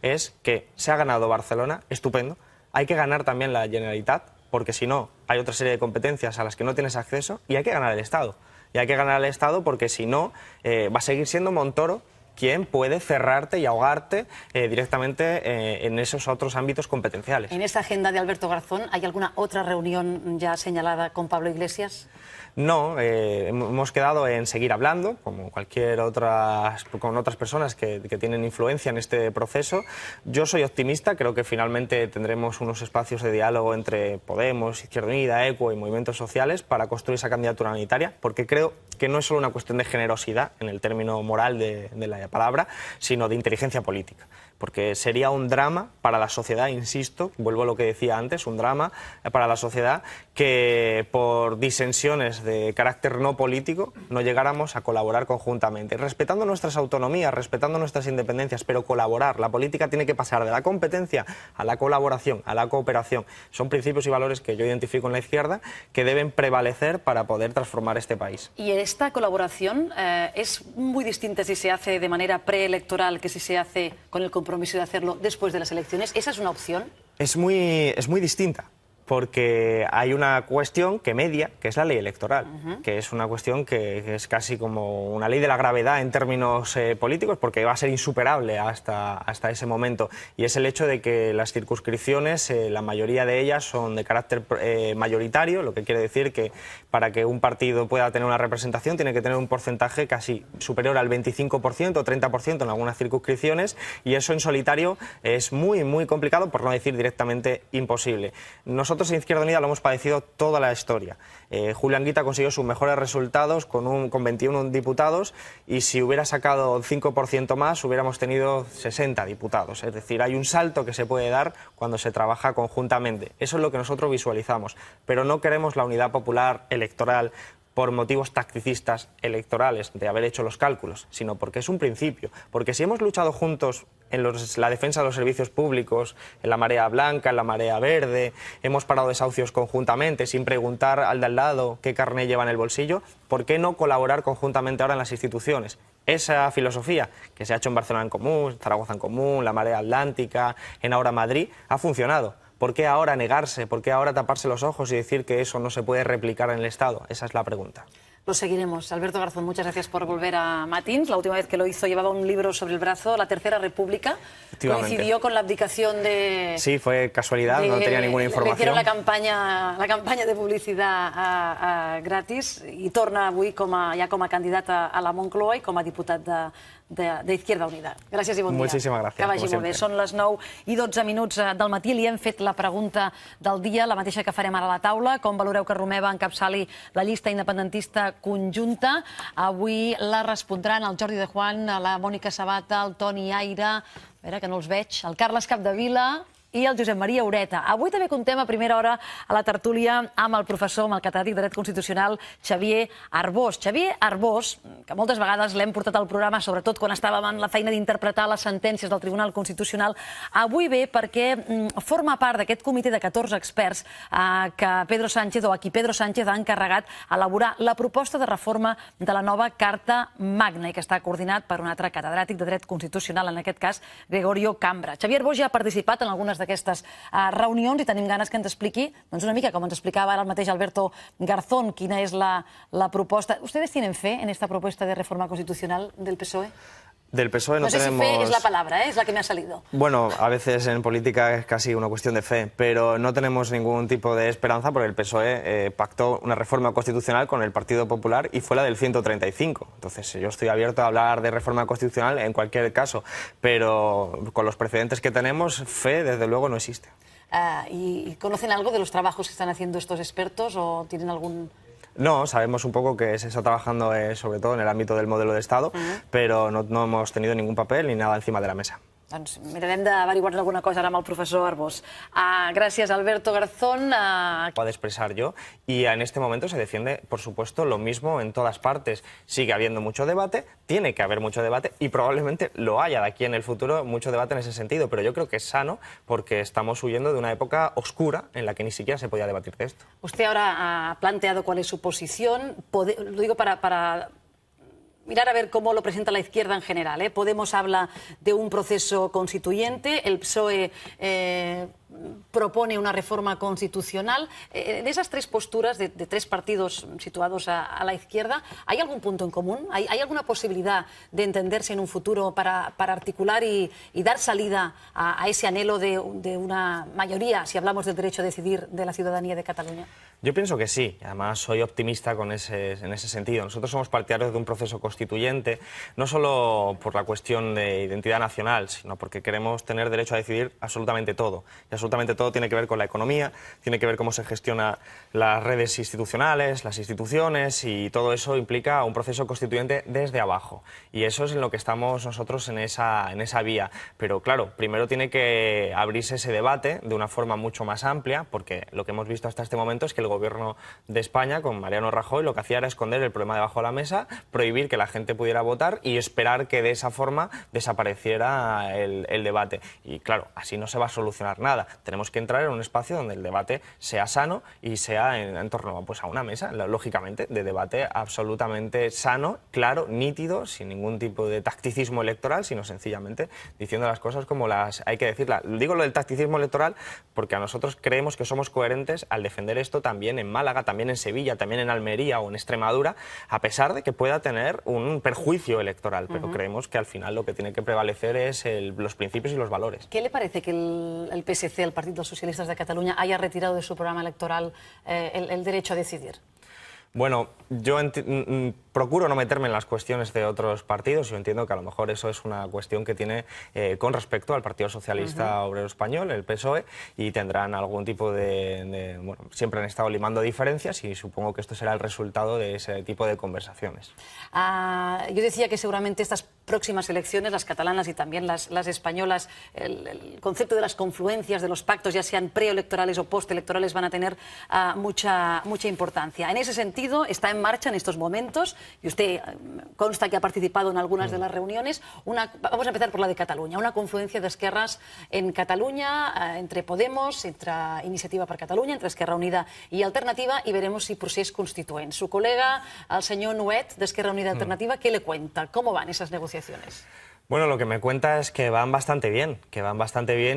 S2: es que se ha ganado Barcelona, estupendo, hay que ganar también la Generalitat, porque si no hay otra serie de competencias a las que no tienes acceso, y hay que ganar el Estado. Y hay que ganar el Estado porque si no va a seguir siendo Montoro quien puede cerrarte y ahogarte directamente en esos otros ámbitos competenciales.
S1: ¿En esa agenda de Alberto Garzón hay alguna otra reunión ya señalada con Pablo Iglesias?
S2: No, hemos quedado en seguir hablando, como con otras personas que tienen influencia en este proceso. Yo soy optimista, creo que finalmente tendremos unos espacios de diálogo entre Podemos, Izquierda Unida, ECO y movimientos sociales para construir esa candidatura unitaria, porque creo que no es solo una cuestión de generosidad, en el término moral de la palabra, sino de inteligencia política. Porque sería un drama para la sociedad, insisto, vuelvo a lo que decía antes, un drama para la sociedad que por disensiones de carácter no político no llegáramos a colaborar conjuntamente, respetando nuestras autonomías, respetando nuestras independencias, pero colaborar. La política tiene que pasar de la competencia a la colaboración, a la cooperación. Son principios y valores que yo identifico en la izquierda que deben prevalecer para poder transformar este país.
S1: ¿Y esta colaboración es muy distinta si se hace de manera preelectoral que si se hace con el compromiso compromiso de hacerlo después de las elecciones. ¿Esa es una opción?
S2: Es muy distinta, porque hay una cuestión que media, que es la ley electoral, que es una cuestión que es casi como una ley de la gravedad en términos políticos, porque va a ser insuperable hasta ese momento, y es el hecho de que las circunscripciones, la mayoría de ellas son de carácter mayoritario, lo que quiere decir que para que un partido pueda tener una representación tiene que tener un porcentaje casi superior al 25% o 30% en algunas circunscripciones, y eso en solitario es muy complicado, por no decir directamente imposible. Nosotros en Izquierda Unida lo hemos padecido toda la historia. Julio Anguita consiguió sus mejores resultados con 21 diputados, y si hubiera sacado 5% más hubiéramos tenido 60 diputados. Es decir, hay un salto que se puede dar cuando se trabaja conjuntamente. Eso es lo que nosotros visualizamos, pero no queremos la unidad popular electoral por motivos tacticistas electorales, de haber hecho los cálculos, sino porque es un principio. Porque si hemos luchado juntos en la defensa de los servicios públicos, en la marea blanca, en la marea verde, hemos parado desahucios conjuntamente, sin preguntar al de al lado qué carné lleva en el bolsillo, ¿por qué no colaborar conjuntamente ahora en las instituciones? Esa filosofía que se ha hecho en Barcelona en Común, Zaragoza en Común, la marea atlántica, en ahora Madrid, ha funcionado. ¿Por qué ahora negarse? ¿Por qué ahora taparse los ojos y decir que eso no se puede replicar en el Estado? Esa es la pregunta.
S1: Lo seguiremos. Alberto Garzón, muchas gracias por volver a Matins. La última vez que lo hizo llevaba un libro sobre el brazo, La Tercera República. Coincidió con la abdicación de...
S2: Sí, fue casualidad, no tenía ninguna información.
S1: Le hicieron la campanya de publicitat gratis i torna avui ja com a candidat a la Moncloa i com a diputat d'Izquierda Unida. Gràcies i bon dia.
S2: Moltíssimes gràcies.
S1: Que vagi molt bé. Són les 9:12 del matí. Li hem fet la pregunta del dia, la mateixa que farem ara a la taula. Com valoreu que Romeva encapçali la llista independentista conjunta? Avui la respondran el Jordi de Juan, la Mònica Sabata, el Toni Aire, a veure que no els veig, el Carles Capdevila i el Josep Maria Ureta. Avui també contem a primera hora a la tertúlia amb el professor, amb el catedràtic de Dret Constitucional, Xavier Arbós. Xavier Arbós, que moltes vegades l'hem portat al programa, sobretot quan estàvem en la feina d'interpretar les sentències del Tribunal Constitucional, avui ve perquè forma part d'aquest comitè de 14 experts que Pedro Sánchez, o a qui Pedro Sánchez ha encarregat elaborar la proposta de reforma de la nova Carta Magna i que està coordinat per un altre catedràtic de Dret Constitucional, en aquest cas Gregorio Cambra. Xavier Arbós ja ha participat en algunes d'aquestes reunions i tenim ganes que ens expliqui una mica, com ens explicava ara el mateix Alberto Garzón, quina és la proposta. ¿Ustedes tienen fe en esta propuesta de reforma constitucional del PSOE?
S2: Del PSOE no
S1: sé
S2: tenemos...
S1: si fe es la palabra, es la que me ha salido.
S2: Bueno, a veces en política es casi una cuestión de fe, pero no tenemos ningún tipo de esperanza porque el PSOE pactó una reforma constitucional con el Partido Popular y fue la del 135. Entonces yo estoy abierto a hablar de reforma constitucional en cualquier caso, pero con los precedentes que tenemos, fe desde luego no existe.
S1: ¿Y conocen algo de los trabajos que están haciendo estos expertos o tienen algún...?
S2: No, sabemos un poco que se está trabajando sobre todo en el ámbito del modelo de Estado, pero no hemos tenido ningún papel ni nada encima de la mesa.
S1: Doncs mirarem d'averiguar alguna cosa ara amb el professor Arbós. Gràcies, Alberto Garzón.
S2: Puedo expresar yo, y en este momento se defiende, por supuesto, lo mismo en todas partes. Sigue habiendo mucho debate, tiene que haber mucho debate y probablemente lo haya de aquí en el futuro mucho debate en ese sentido, pero yo creo que es sano porque estamos huyendo de una época oscura en la que ni siquiera se podía debatir de esto.
S1: Usted ahora ha planteado cuál es su posición, lo digo para mirar a ver cómo lo presenta la izquierda en general. Podemos habla de un proceso constituyente, el PSOE propone una reforma constitucional. En esas tres posturas de tres partidos situados a la izquierda, ¿hay algún punto en común? ¿Hay alguna posibilidad de entenderse en un futuro para articular y dar salida a ese anhelo de una mayoría, si hablamos del derecho a decidir de la ciudadanía de Cataluña?
S2: Yo pienso que sí, además soy optimista en ese sentido. Nosotros somos partidarios de un proceso constituyente, no solo por la cuestión de identidad nacional, sino porque queremos tener derecho a decidir absolutamente todo. Y absolutamente todo tiene que ver con la economía, tiene que ver cómo se gestiona las redes institucionales, las instituciones, y todo eso implica un proceso constituyente desde abajo. Y eso es en lo que estamos nosotros en esa vía. Pero claro, primero tiene que abrirse ese debate de una forma mucho más amplia, porque lo que hemos visto hasta este momento es que el Gobierno de España, con Mariano Rajoy, lo que hacía era esconder el problema debajo de la mesa, prohibir que la gente pudiera votar y esperar que de esa forma desapareciera el debate. Y claro, así no se va a solucionar nada. tenemos que entrar en un espacio donde el debate sea sano y sea en torno pues, a una mesa, lógicamente, de debate absolutamente sano, claro, nítido, sin ningún tipo de tacticismo electoral, sino sencillamente diciendo las cosas como las hay que decirlas. Digo lo del tacticismo electoral porque a nosotros creemos que somos coherentes al defender esto también en Málaga, también en Sevilla, también en Almería o en Extremadura, a pesar de que pueda tener un perjuicio electoral, pero creemos que al final lo que tiene que prevalecer es los principios y los valores.
S1: ¿Qué le parece que el PSC, el Partido Socialista de Cataluña, haya retirado de su programa electoral el derecho a decidir?
S2: Bueno, yo procuro no meterme en las cuestiones de otros partidos. Yo entiendo que a lo mejor eso es una cuestión que tiene con respecto al Partido Socialista Obrero Español, el PSOE, y tendrán algún tipo bueno, siempre han estado limando diferencias y supongo que esto será el resultado de ese tipo de conversaciones.
S1: Yo decía que seguramente estas próximas elecciones, las catalanas y también las españolas, el concepto de las confluencias, de los pactos, ya sean preelectorales o postelectorales, van a tener mucha importancia. En ese sentido, está en marcha en estos momentos, y usted consta que ha participado en algunas de las reuniones, vamos a empezar por la de Cataluña, una confluencia de esquerras en Cataluña, entre Podemos, entre Iniciativa per Catalunya, entre Esquerra Unida y Alternativa, y veremos si procés constituent. Su colega, el señor Nuet, de Esquerra Unida y Alternativa, ¿qué le cuenta? ¿Cómo van esas negociaciones?
S2: Bueno, lo que me cuenta es que van bastante bien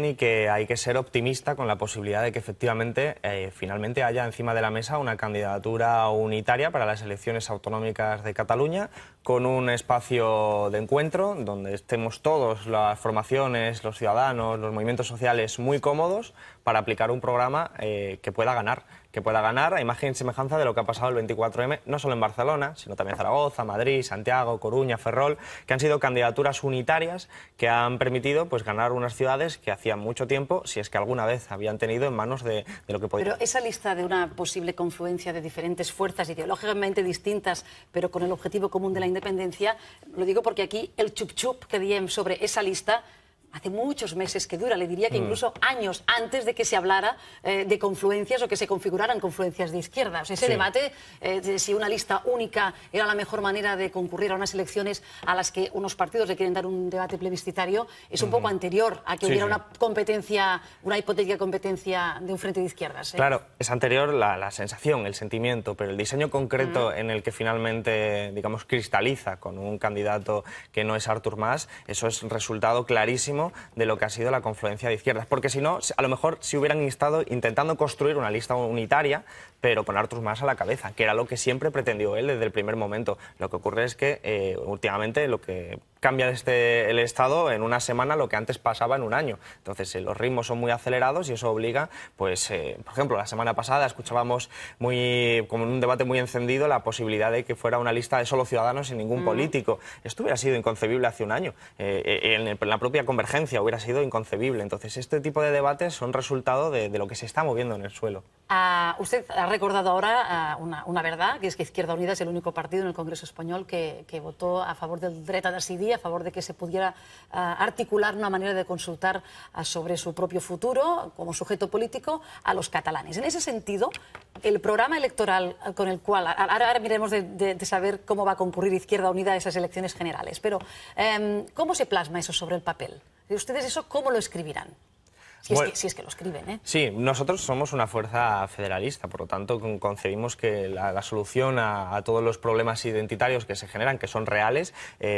S2: y que hay que ser optimista con la posibilidad de que efectivamente finalmente haya encima de la mesa una candidatura unitaria para las elecciones autonómicas de Cataluña, con un espacio de encuentro donde estemos todos, las formaciones, los ciudadanos, los movimientos sociales muy cómodos para aplicar un programa que pueda ganar a imagen y semejanza de lo que ha pasado el 24M, no solo en Barcelona, sino también Zaragoza, Madrid, Santiago, Coruña, Ferrol, que han sido candidaturas unitarias que han permitido pues, ganar unas ciudades que hacía mucho tiempo, si es que alguna vez habían tenido en manos de lo que podía.
S1: Pero esa lista de una posible confluencia de diferentes fuerzas ideológicamente distintas, pero con el objetivo común de la independencia, lo digo porque aquí el chup-chup que diem sobre esa lista hace muchos meses que dura, le diría que incluso años antes de que se hablara de confluencias o que se configuraran confluencias de izquierda. O sea, ese debate de si una lista única era la mejor manera de concurrir a unas elecciones a las que unos partidos le quieren dar un debate plebiscitario es un poco anterior a que hubiera una competencia, una hipotética competencia de un frente de izquierdas.
S2: Claro, es anterior la sensación, el sentimiento, pero el diseño concreto en el que finalmente, digamos, cristaliza con un candidato que no es Artur Mas, eso es resultado clarísimo de lo que ha sido la confluencia de izquierdas, porque si no, a lo mejor si hubieran estado intentando construir una lista unitaria, pero con Artur Mas a la cabeza, que era lo que siempre pretendió él desde el primer momento. Lo que ocurre es que últimamente lo que cambia el Estado en una semana lo que antes pasaba en un año. Entonces los ritmos son muy acelerados y eso obliga, pues, por ejemplo, la semana pasada escuchábamos como en un debate muy encendido la posibilidad de que fuera una lista de solo ciudadanos sin ningún político. Esto hubiera sido inconcebible hace un año. En la propia convergencia hubiera sido inconcebible. Entonces este tipo de debates son resultado de lo que se está moviendo en el suelo.
S1: Usted ha recordado ahora una verdad, que es que Izquierda Unida es el único partido en el Congreso español que votó a favor del dret a decidir, a favor de que se pudiera articular una manera de consultar sobre su propio futuro como sujeto político a los catalanes. En ese sentido, el programa electoral con el cual, ahora miremos de saber cómo va a concurrir Izquierda Unida a esas elecciones generales, pero ¿cómo se plasma eso sobre el papel? ¿Ustedes eso cómo lo escribirán? Si es que lo escriben, ¿eh?
S2: Sí, nosotros somos una fuerza federalista, por lo tanto concebimos que la solución a todos los problemas identitarios que se generan, que son reales,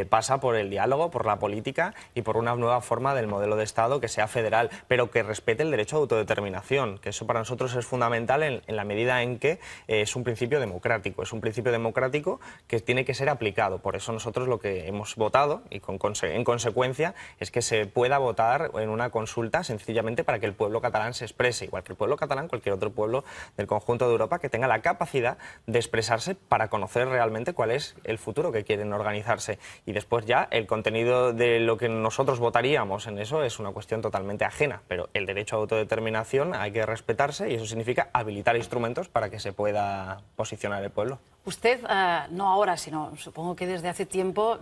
S2: pasa por el diálogo, por la política y por una nueva forma del modelo de Estado que sea federal, pero que respete el derecho a autodeterminación, que eso para nosotros es fundamental en la medida en que es un principio democrático, que tiene que ser aplicado. Por eso nosotros lo que hemos votado, y en consecuencia, es que se pueda votar en una consulta sencillamente para que el pueblo catalán se exprese, igual que el pueblo catalán, cualquier otro pueblo del conjunto de Europa que tenga la capacidad de expresarse para conocer realmente cuál es el futuro que quieren organizarse. Y después ya el contenido de lo que nosotros votaríamos en eso es una cuestión totalmente ajena, pero el derecho a autodeterminación hay que respetarse y eso significa habilitar instrumentos para que se pueda posicionar el pueblo.
S1: Usted, no ahora, sino supongo que desde hace tiempo,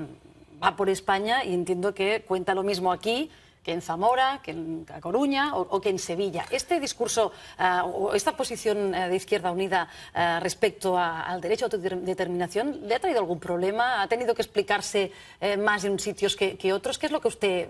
S1: va por España y entiendo que cuenta lo mismo aquí que en Zamora, que en A Coruña o que en Sevilla. Este discurso o esta posición de Izquierda Unida respecto al derecho a autodeterminación, ¿le ha traído algún problema? ¿Ha tenido que explicarse más en sitios que otros? ¿Qué es lo que usted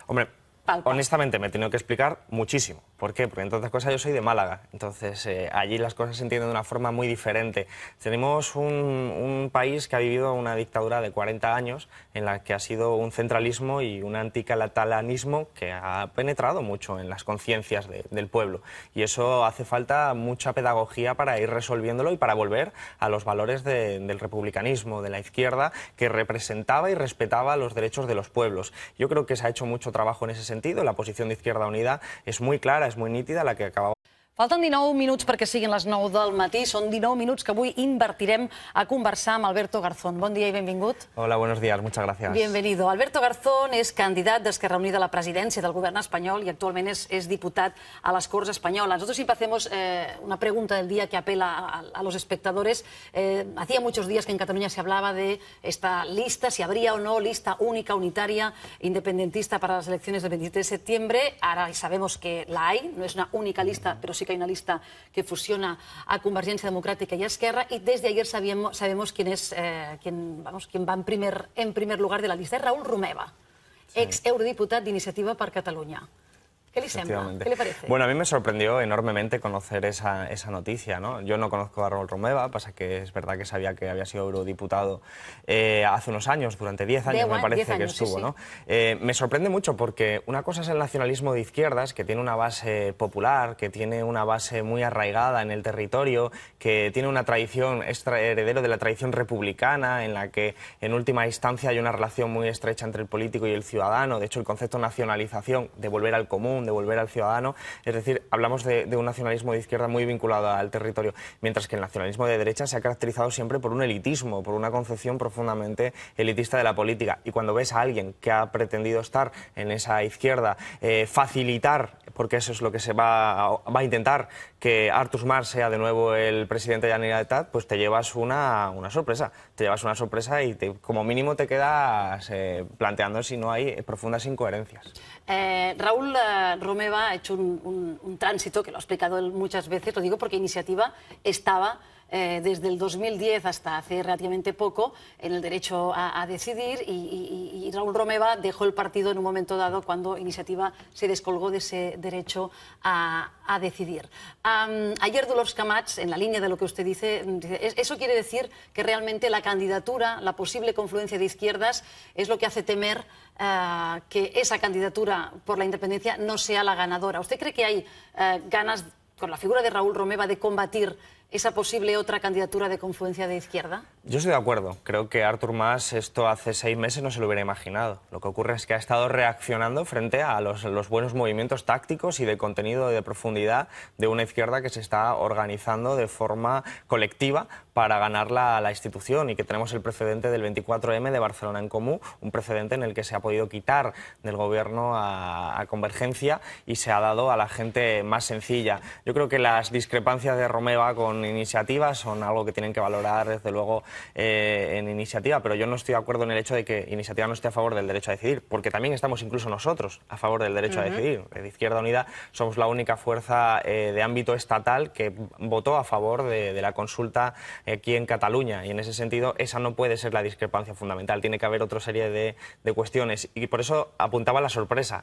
S2: Hombre,
S1: palpa?
S2: Honestamente me he tenido que explicar muchísimo, ¿Por qué? Porque entre otras cosas yo soy de Málaga, entonces allí las cosas se entienden de una forma muy diferente. Tenemos un país que ha vivido una dictadura de 40 años en la que ha sido un centralismo y un anticatalanismo que ha penetrado mucho en las conciencias del pueblo, y eso hace falta mucha pedagogía para ir resolviéndolo y para volver a los valores del republicanismo, de la izquierda, que representaba y respetaba los derechos de los pueblos. Yo creo que se ha hecho mucho trabajo en ese sentido. La posición de Izquierda Unida es muy clara, es muy nítida, la que acabamos.
S1: Falten 19 minuts perquè siguin les 9 del matí. Són 19 minuts que avui invertirem a conversar amb Alberto Garzón. Bon dia i benvingut.
S2: Hola, buenos días, muchas gracias.
S1: Bienvenido. Alberto Garzón és candidat d'Esquerra Unida a la presidència del govern espanyol i actualment és diputat a les Corts Espanyolas. Nosotros siempre hacemos una pregunta del día que apela a los espectadores. Hacía muchos días que en Cataluña se hablaba de esta lista, si habría o no lista única, unitaria, independentista para las elecciones del 23 de septiembre. Ahora sabemos que la hay, no es una única lista, pero sí que hay una lista que fusiona a Convergencia Democrática y a Esquerra, y desde ayer sabemos quién va en primer lugar de la lista. Es Raúl Romeva, ex eurodiputat d'Iniciativa per Catalunya. ¿Qué le sembla? ¿Qué le parece?
S2: Bueno, a mí me sorprendió enormemente conocer esa noticia, ¿no? Yo no conozco a Raúl Romeva, pasa que es verdad que sabía que había sido eurodiputado hace unos años, durante 10 años me parece que estuvo, ¿no? Me sorprende mucho porque una cosa es el nacionalismo de izquierdas, que tiene una base popular, que tiene una base muy arraigada en el territorio, que tiene una tradición, es heredero de la tradición republicana, en la que en última instancia hay una relación muy estrecha entre el político y el ciudadano. De hecho, el concepto nacionalización, de volver al común, de volver al ciudadano, es decir, hablamos de un nacionalismo de izquierda muy vinculado al territorio, mientras que el nacionalismo de derecha se ha caracterizado siempre por un elitismo, por una concepción profundamente elitista de la política. Y cuando ves a alguien que ha pretendido estar en esa izquierda, facilitar, porque eso es lo que se va a intentar, que Artur Mas sea de nuevo el presidente de la Generalitat, pues te llevas una sorpresa. Te llevas una sorpresa y como mínimo te quedas planteando si no hay profundas incoherencias.
S1: Raúl Romeva ha hecho un tránsito, que lo ha explicado él muchas veces, lo digo porque Iniciativa estaba desde el 2010 hasta hace relativamente poco en el derecho a decidir, y Raúl Romeva dejó el partido en un momento dado cuando Iniciativa se descolgó de ese derecho a decidir. Ayer Dolors Camats, en la línea de lo que usted dice, eso quiere decir que realmente la candidatura, la posible confluencia de izquierdas, es lo que hace temer que esa candidatura por la independencia no sea la ganadora. ¿Usted cree que hay ganas, con la figura de Raúl Romeva, de combatir esa posible otra candidatura de confluencia de izquierda?
S2: Yo estoy de acuerdo. Creo que Artur Mas esto hace 6 meses no se lo hubiera imaginado. Lo que ocurre es que ha estado reaccionando frente a los buenos movimientos tácticos y de contenido y de profundidad de una izquierda que se está organizando de forma colectiva para ganar la institución, y que tenemos el precedente del 24M de Barcelona en Comú, un precedente en el que se ha podido quitar del gobierno a Convergencia y se ha dado a la gente más sencilla. Yo creo que las discrepancias de Romeva con Iniciativa son algo que tienen que valorar desde luego en Iniciativa, pero yo no estoy de acuerdo en el hecho de que Iniciativa no esté a favor del derecho a decidir, porque también estamos incluso nosotros a favor del derecho a decidir. De Izquierda Unida somos la única fuerza de ámbito estatal que votó a favor de la consulta aquí en Cataluña, y en ese sentido esa no puede ser la discrepancia fundamental, tiene que haber otra serie de cuestiones, y por eso apuntaba la sorpresa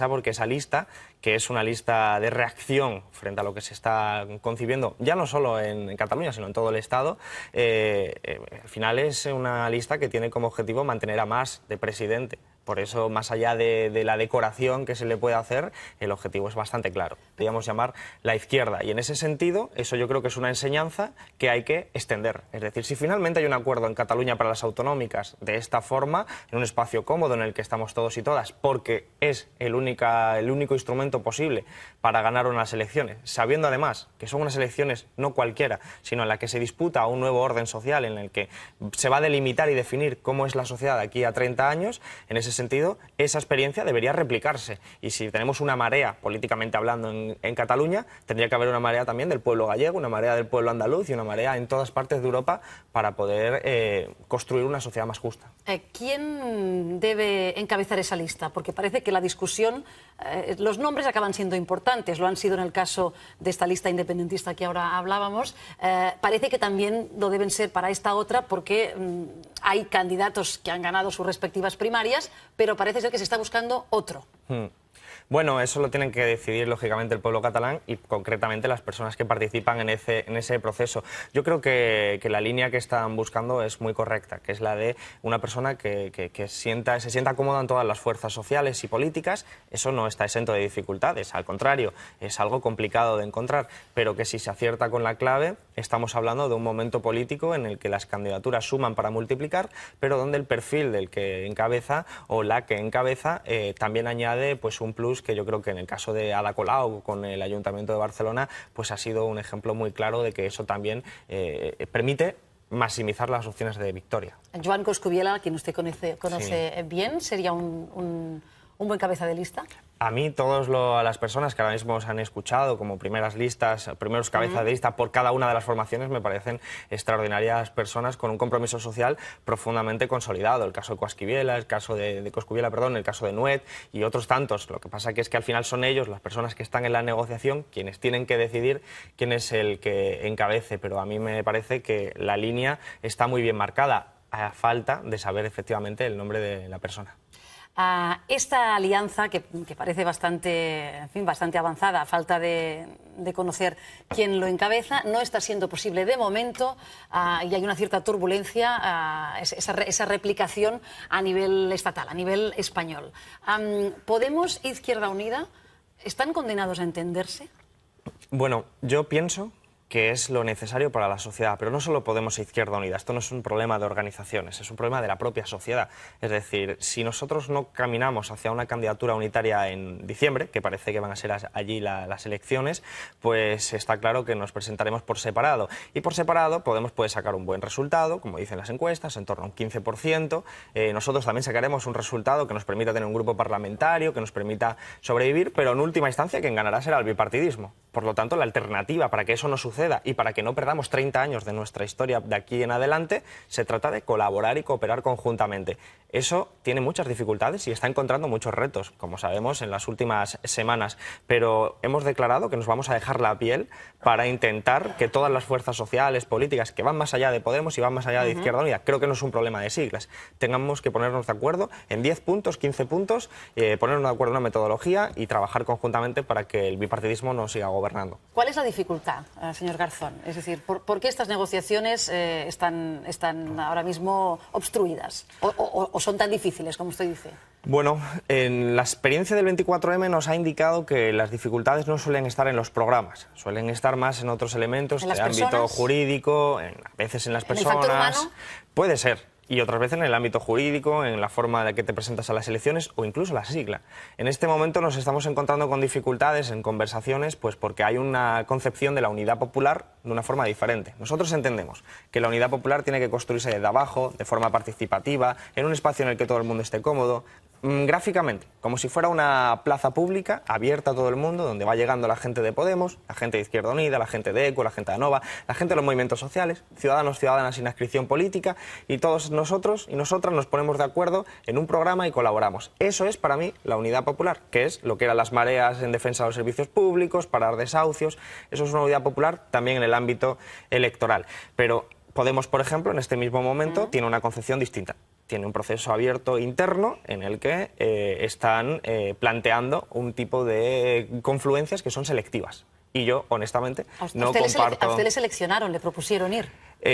S2: porque esa lista, que es una lista de reacción frente a lo que se está concibiendo, ya no solo en Cataluña, sino en todo el Estado, al final es una lista que tiene como objetivo mantener a Mas de presidente. Por eso, más allá de la decoración que se le puede hacer, el objetivo es bastante claro. Podríamos llamar la izquierda. Y en ese sentido, eso yo creo que es una enseñanza que hay que extender. Es decir, si finalmente hay un acuerdo en Cataluña para las autonómicas de esta forma, en un espacio cómodo en el que estamos todos y todas, porque es el único instrumento posible para ganar unas elecciones, sabiendo además que son unas elecciones no cualquiera, sino en la que se disputa un nuevo orden social, en el que se va a delimitar y definir cómo es la sociedad de aquí a 30 años, en ese sentido, esa experiencia debería replicarse. Y si tenemos una marea, políticamente hablando, en Cataluña, tendría que haber una marea también del pueblo gallego, una marea del pueblo andaluz y una marea en todas partes de Europa para poder construir una sociedad más justa.
S1: ¿Quién debe encabezar esa lista? Porque parece que la discusión, los nombres acaban siendo importantes, lo han sido en el caso de esta lista independentista que ahora hablábamos, parece que también lo deben ser para esta otra, porque hay candidatos que han ganado sus respectivas primarias, pero parece ser que se está buscando otro.
S2: Bueno, eso lo tienen que decidir lógicamente el pueblo catalán y concretamente las personas que participan en ese proceso. Yo creo que la línea que están buscando es muy correcta, que es la de una persona que se sienta cómoda en todas las fuerzas sociales y políticas. Eso no está exento de dificultades, al contrario, es algo complicado de encontrar, pero que si se acierta con la clave, estamos hablando de un momento político en el que las candidaturas suman para multiplicar, pero donde el perfil del que encabeza o la que encabeza también añade pues un plus que yo creo que en el caso de Ada Colau con el Ayuntamiento de Barcelona pues ha sido un ejemplo muy claro de que eso también permite maximizar las opciones de victoria.
S1: Joan Coscubiela, quien usted conoce
S2: Sí.
S1: bien, ¿sería un buen cabeza de lista?
S2: A mí, todas las personas que ahora mismo os han escuchado como primeros cabezas de lista por cada una de las formaciones me parecen extraordinarias personas con un compromiso social profundamente consolidado. El caso de Coscubiela, el caso de Coscubiela, perdón, el caso de Nuet y otros tantos. Lo que pasa que es que al final son ellos, las personas que están en la negociación, quienes tienen que decidir quién es el que encabece. Pero a mí me parece que la línea está muy bien marcada, a falta de saber efectivamente el nombre de la persona.
S1: Esta alianza, que parece bastante avanzada, a falta de conocer quién lo encabeza, no está siendo posible de momento y hay una cierta turbulencia, esa replicación a nivel estatal, a nivel español. ¿Podemos e Izquierda Unida están condenados a entenderse?
S2: Bueno, yo pienso que es lo necesario para la sociedad, pero no solo Podemos e Izquierda Unida, esto no es un problema de organizaciones, es un problema de la propia sociedad. Es decir, si nosotros no caminamos hacia una candidatura unitaria en diciembre, que parece que van a ser allí las elecciones, pues está claro que nos presentaremos por separado. Y por separado Podemos puede sacar un buen resultado, como dicen las encuestas, en torno a un 15%. Nosotros también sacaremos un resultado que nos permita tener un grupo parlamentario, que nos permita sobrevivir, pero en última instancia quien ganará será el bipartidismo. Por lo tanto, la alternativa para que eso no suceda y para que no perdamos 30 años de nuestra historia de aquí en adelante, se trata de colaborar y cooperar conjuntamente. Eso tiene muchas dificultades y está encontrando muchos retos, como sabemos en las últimas semanas, pero hemos declarado que nos vamos a dejar la piel para intentar que todas las fuerzas sociales, políticas, que van más allá de Podemos y van más allá de Izquierda Unida, creo que no es un problema de siglas, tengamos que ponernos de acuerdo en 10 puntos, 15 puntos, ponernos de acuerdo en una metodología y trabajar conjuntamente para que el bipartidismo no siga gobernando.
S1: ¿Cuál es la dificultad, señor Garzón? Es decir, ¿por qué estas negociaciones están ahora mismo obstruidas? ¿O son tan difíciles, como usted dice?
S2: Bueno, en la experiencia del 24M nos ha indicado que las dificultades no suelen estar en los programas, suelen estar más en otros elementos, en el ámbito jurídico, a veces en las personas.
S1: ¿En el factor humano?
S2: Puede ser. Y otras veces en el ámbito jurídico, en la forma en la que te presentas a las elecciones o incluso la sigla. En este momento nos estamos encontrando con dificultades en conversaciones pues porque hay una concepción de la unidad popular de una forma diferente. Nosotros entendemos que la unidad popular tiene que construirse desde abajo, de forma participativa, en un espacio en el que todo el mundo esté cómodo, gráficamente, como si fuera una plaza pública abierta a todo el mundo, donde va llegando la gente de Podemos, la gente de Izquierda Unida, la gente de ECO, la gente de ANOVA, la gente de los movimientos sociales, ciudadanos, ciudadanas sin adscripción política, y todos nosotros y nosotras nos ponemos de acuerdo en un programa y colaboramos. Eso es para mí la unidad popular, que es lo que eran las mareas en defensa de los servicios públicos, parar desahucios. Eso es una unidad popular también en el ámbito electoral. Pero Podemos, por ejemplo, en este mismo momento tiene una concepción distinta. Tiene un proceso abierto interno en el que están planteando un tipo de confluencias que son selectivas. Y yo, honestamente, no comparto...
S1: ¿A usted le seleccionaron, le propusieron ir?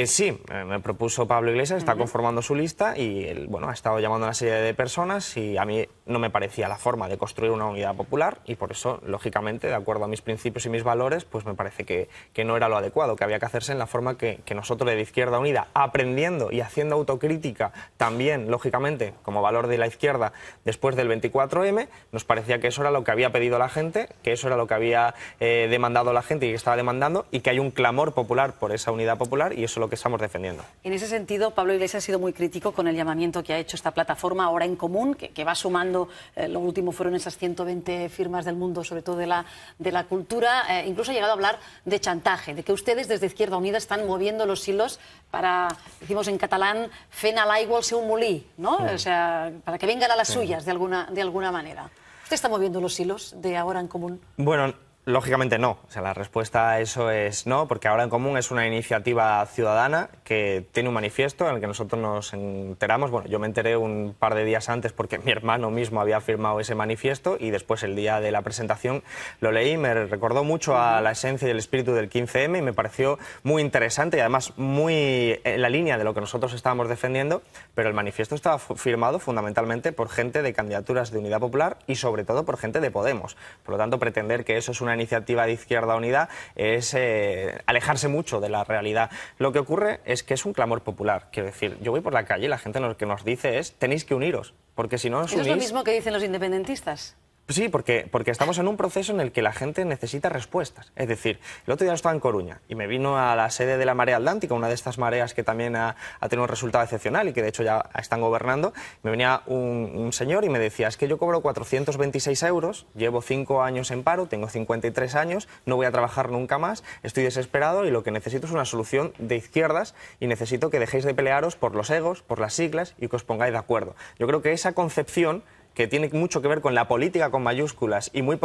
S2: Sí, me propuso Pablo Iglesias, está conformando su lista y él, bueno, ha estado llamando a una serie de personas y a mí no me parecía la forma de construir una unidad popular y por eso, lógicamente, de acuerdo a mis principios y mis valores, pues me parece que no era lo adecuado, que había que hacerse en la forma que nosotros de Izquierda Unida, aprendiendo y haciendo autocrítica también, lógicamente, como valor de la izquierda después del 24M, nos parecía que eso era lo que había pedido la gente, que eso era lo que había demandado la gente y que estaba demandando y que hay un clamor popular por esa unidad popular y eso es lo que estamos defendiendo.
S1: En ese sentido, Pablo Iglesias ha sido muy crítico con el llamamiento que ha hecho esta plataforma Ahora en Común, que va sumando, lo último fueron esas 120 firmas del mundo, sobre todo de la cultura, incluso ha llegado a hablar de chantaje, de que ustedes desde Izquierda Unida están moviendo los hilos para, decimos en catalán, fent a l'aigua el seu molí, ¿no? O sea, para que vengan a las suyas de alguna manera. ¿Usted está moviendo los hilos de Ahora en Común?
S2: Bueno, Lógicamente no. O sea, la respuesta a eso es no, porque Ahora en Común es una iniciativa ciudadana que tiene un manifiesto en el que nosotros nos enteramos. Bueno, yo me enteré un par de días antes porque mi hermano mismo había firmado ese manifiesto y después el día de la presentación lo leí. Me recordó mucho a la esencia y el espíritu del 15M y me pareció muy interesante y además muy en la línea de lo que nosotros estábamos defendiendo, pero el manifiesto estaba firmado fundamentalmente por gente de candidaturas de Unidad Popular y sobre todo por gente de Podemos. Por lo tanto, pretender que eso es una iniciativa de Izquierda Unida es alejarse mucho de la realidad. Lo que ocurre es que es un clamor popular. Quiero decir, yo voy por la calle y la gente lo que nos dice es tenéis que uniros, porque si no os
S1: ¿Eso
S2: unís...
S1: es lo mismo que dicen los independentistas?
S2: Sí, porque estamos en un proceso en el que la gente necesita respuestas. Es decir, el otro día estaba en Coruña y me vino a la sede de la Marea Atlántica, una de estas mareas que también ha tenido un resultado excepcional y que de hecho ya están gobernando. Me venía un señor y me decía, es que yo cobro 426 euros, llevo 5 años en paro, tengo 53 años, no voy a trabajar nunca más, estoy desesperado y lo que necesito es una solución de izquierdas y necesito que dejéis de pelearos por los egos, por las siglas y que os pongáis de acuerdo. Yo creo que esa concepción, que tiene mucho que ver con la política con mayúsculas y muy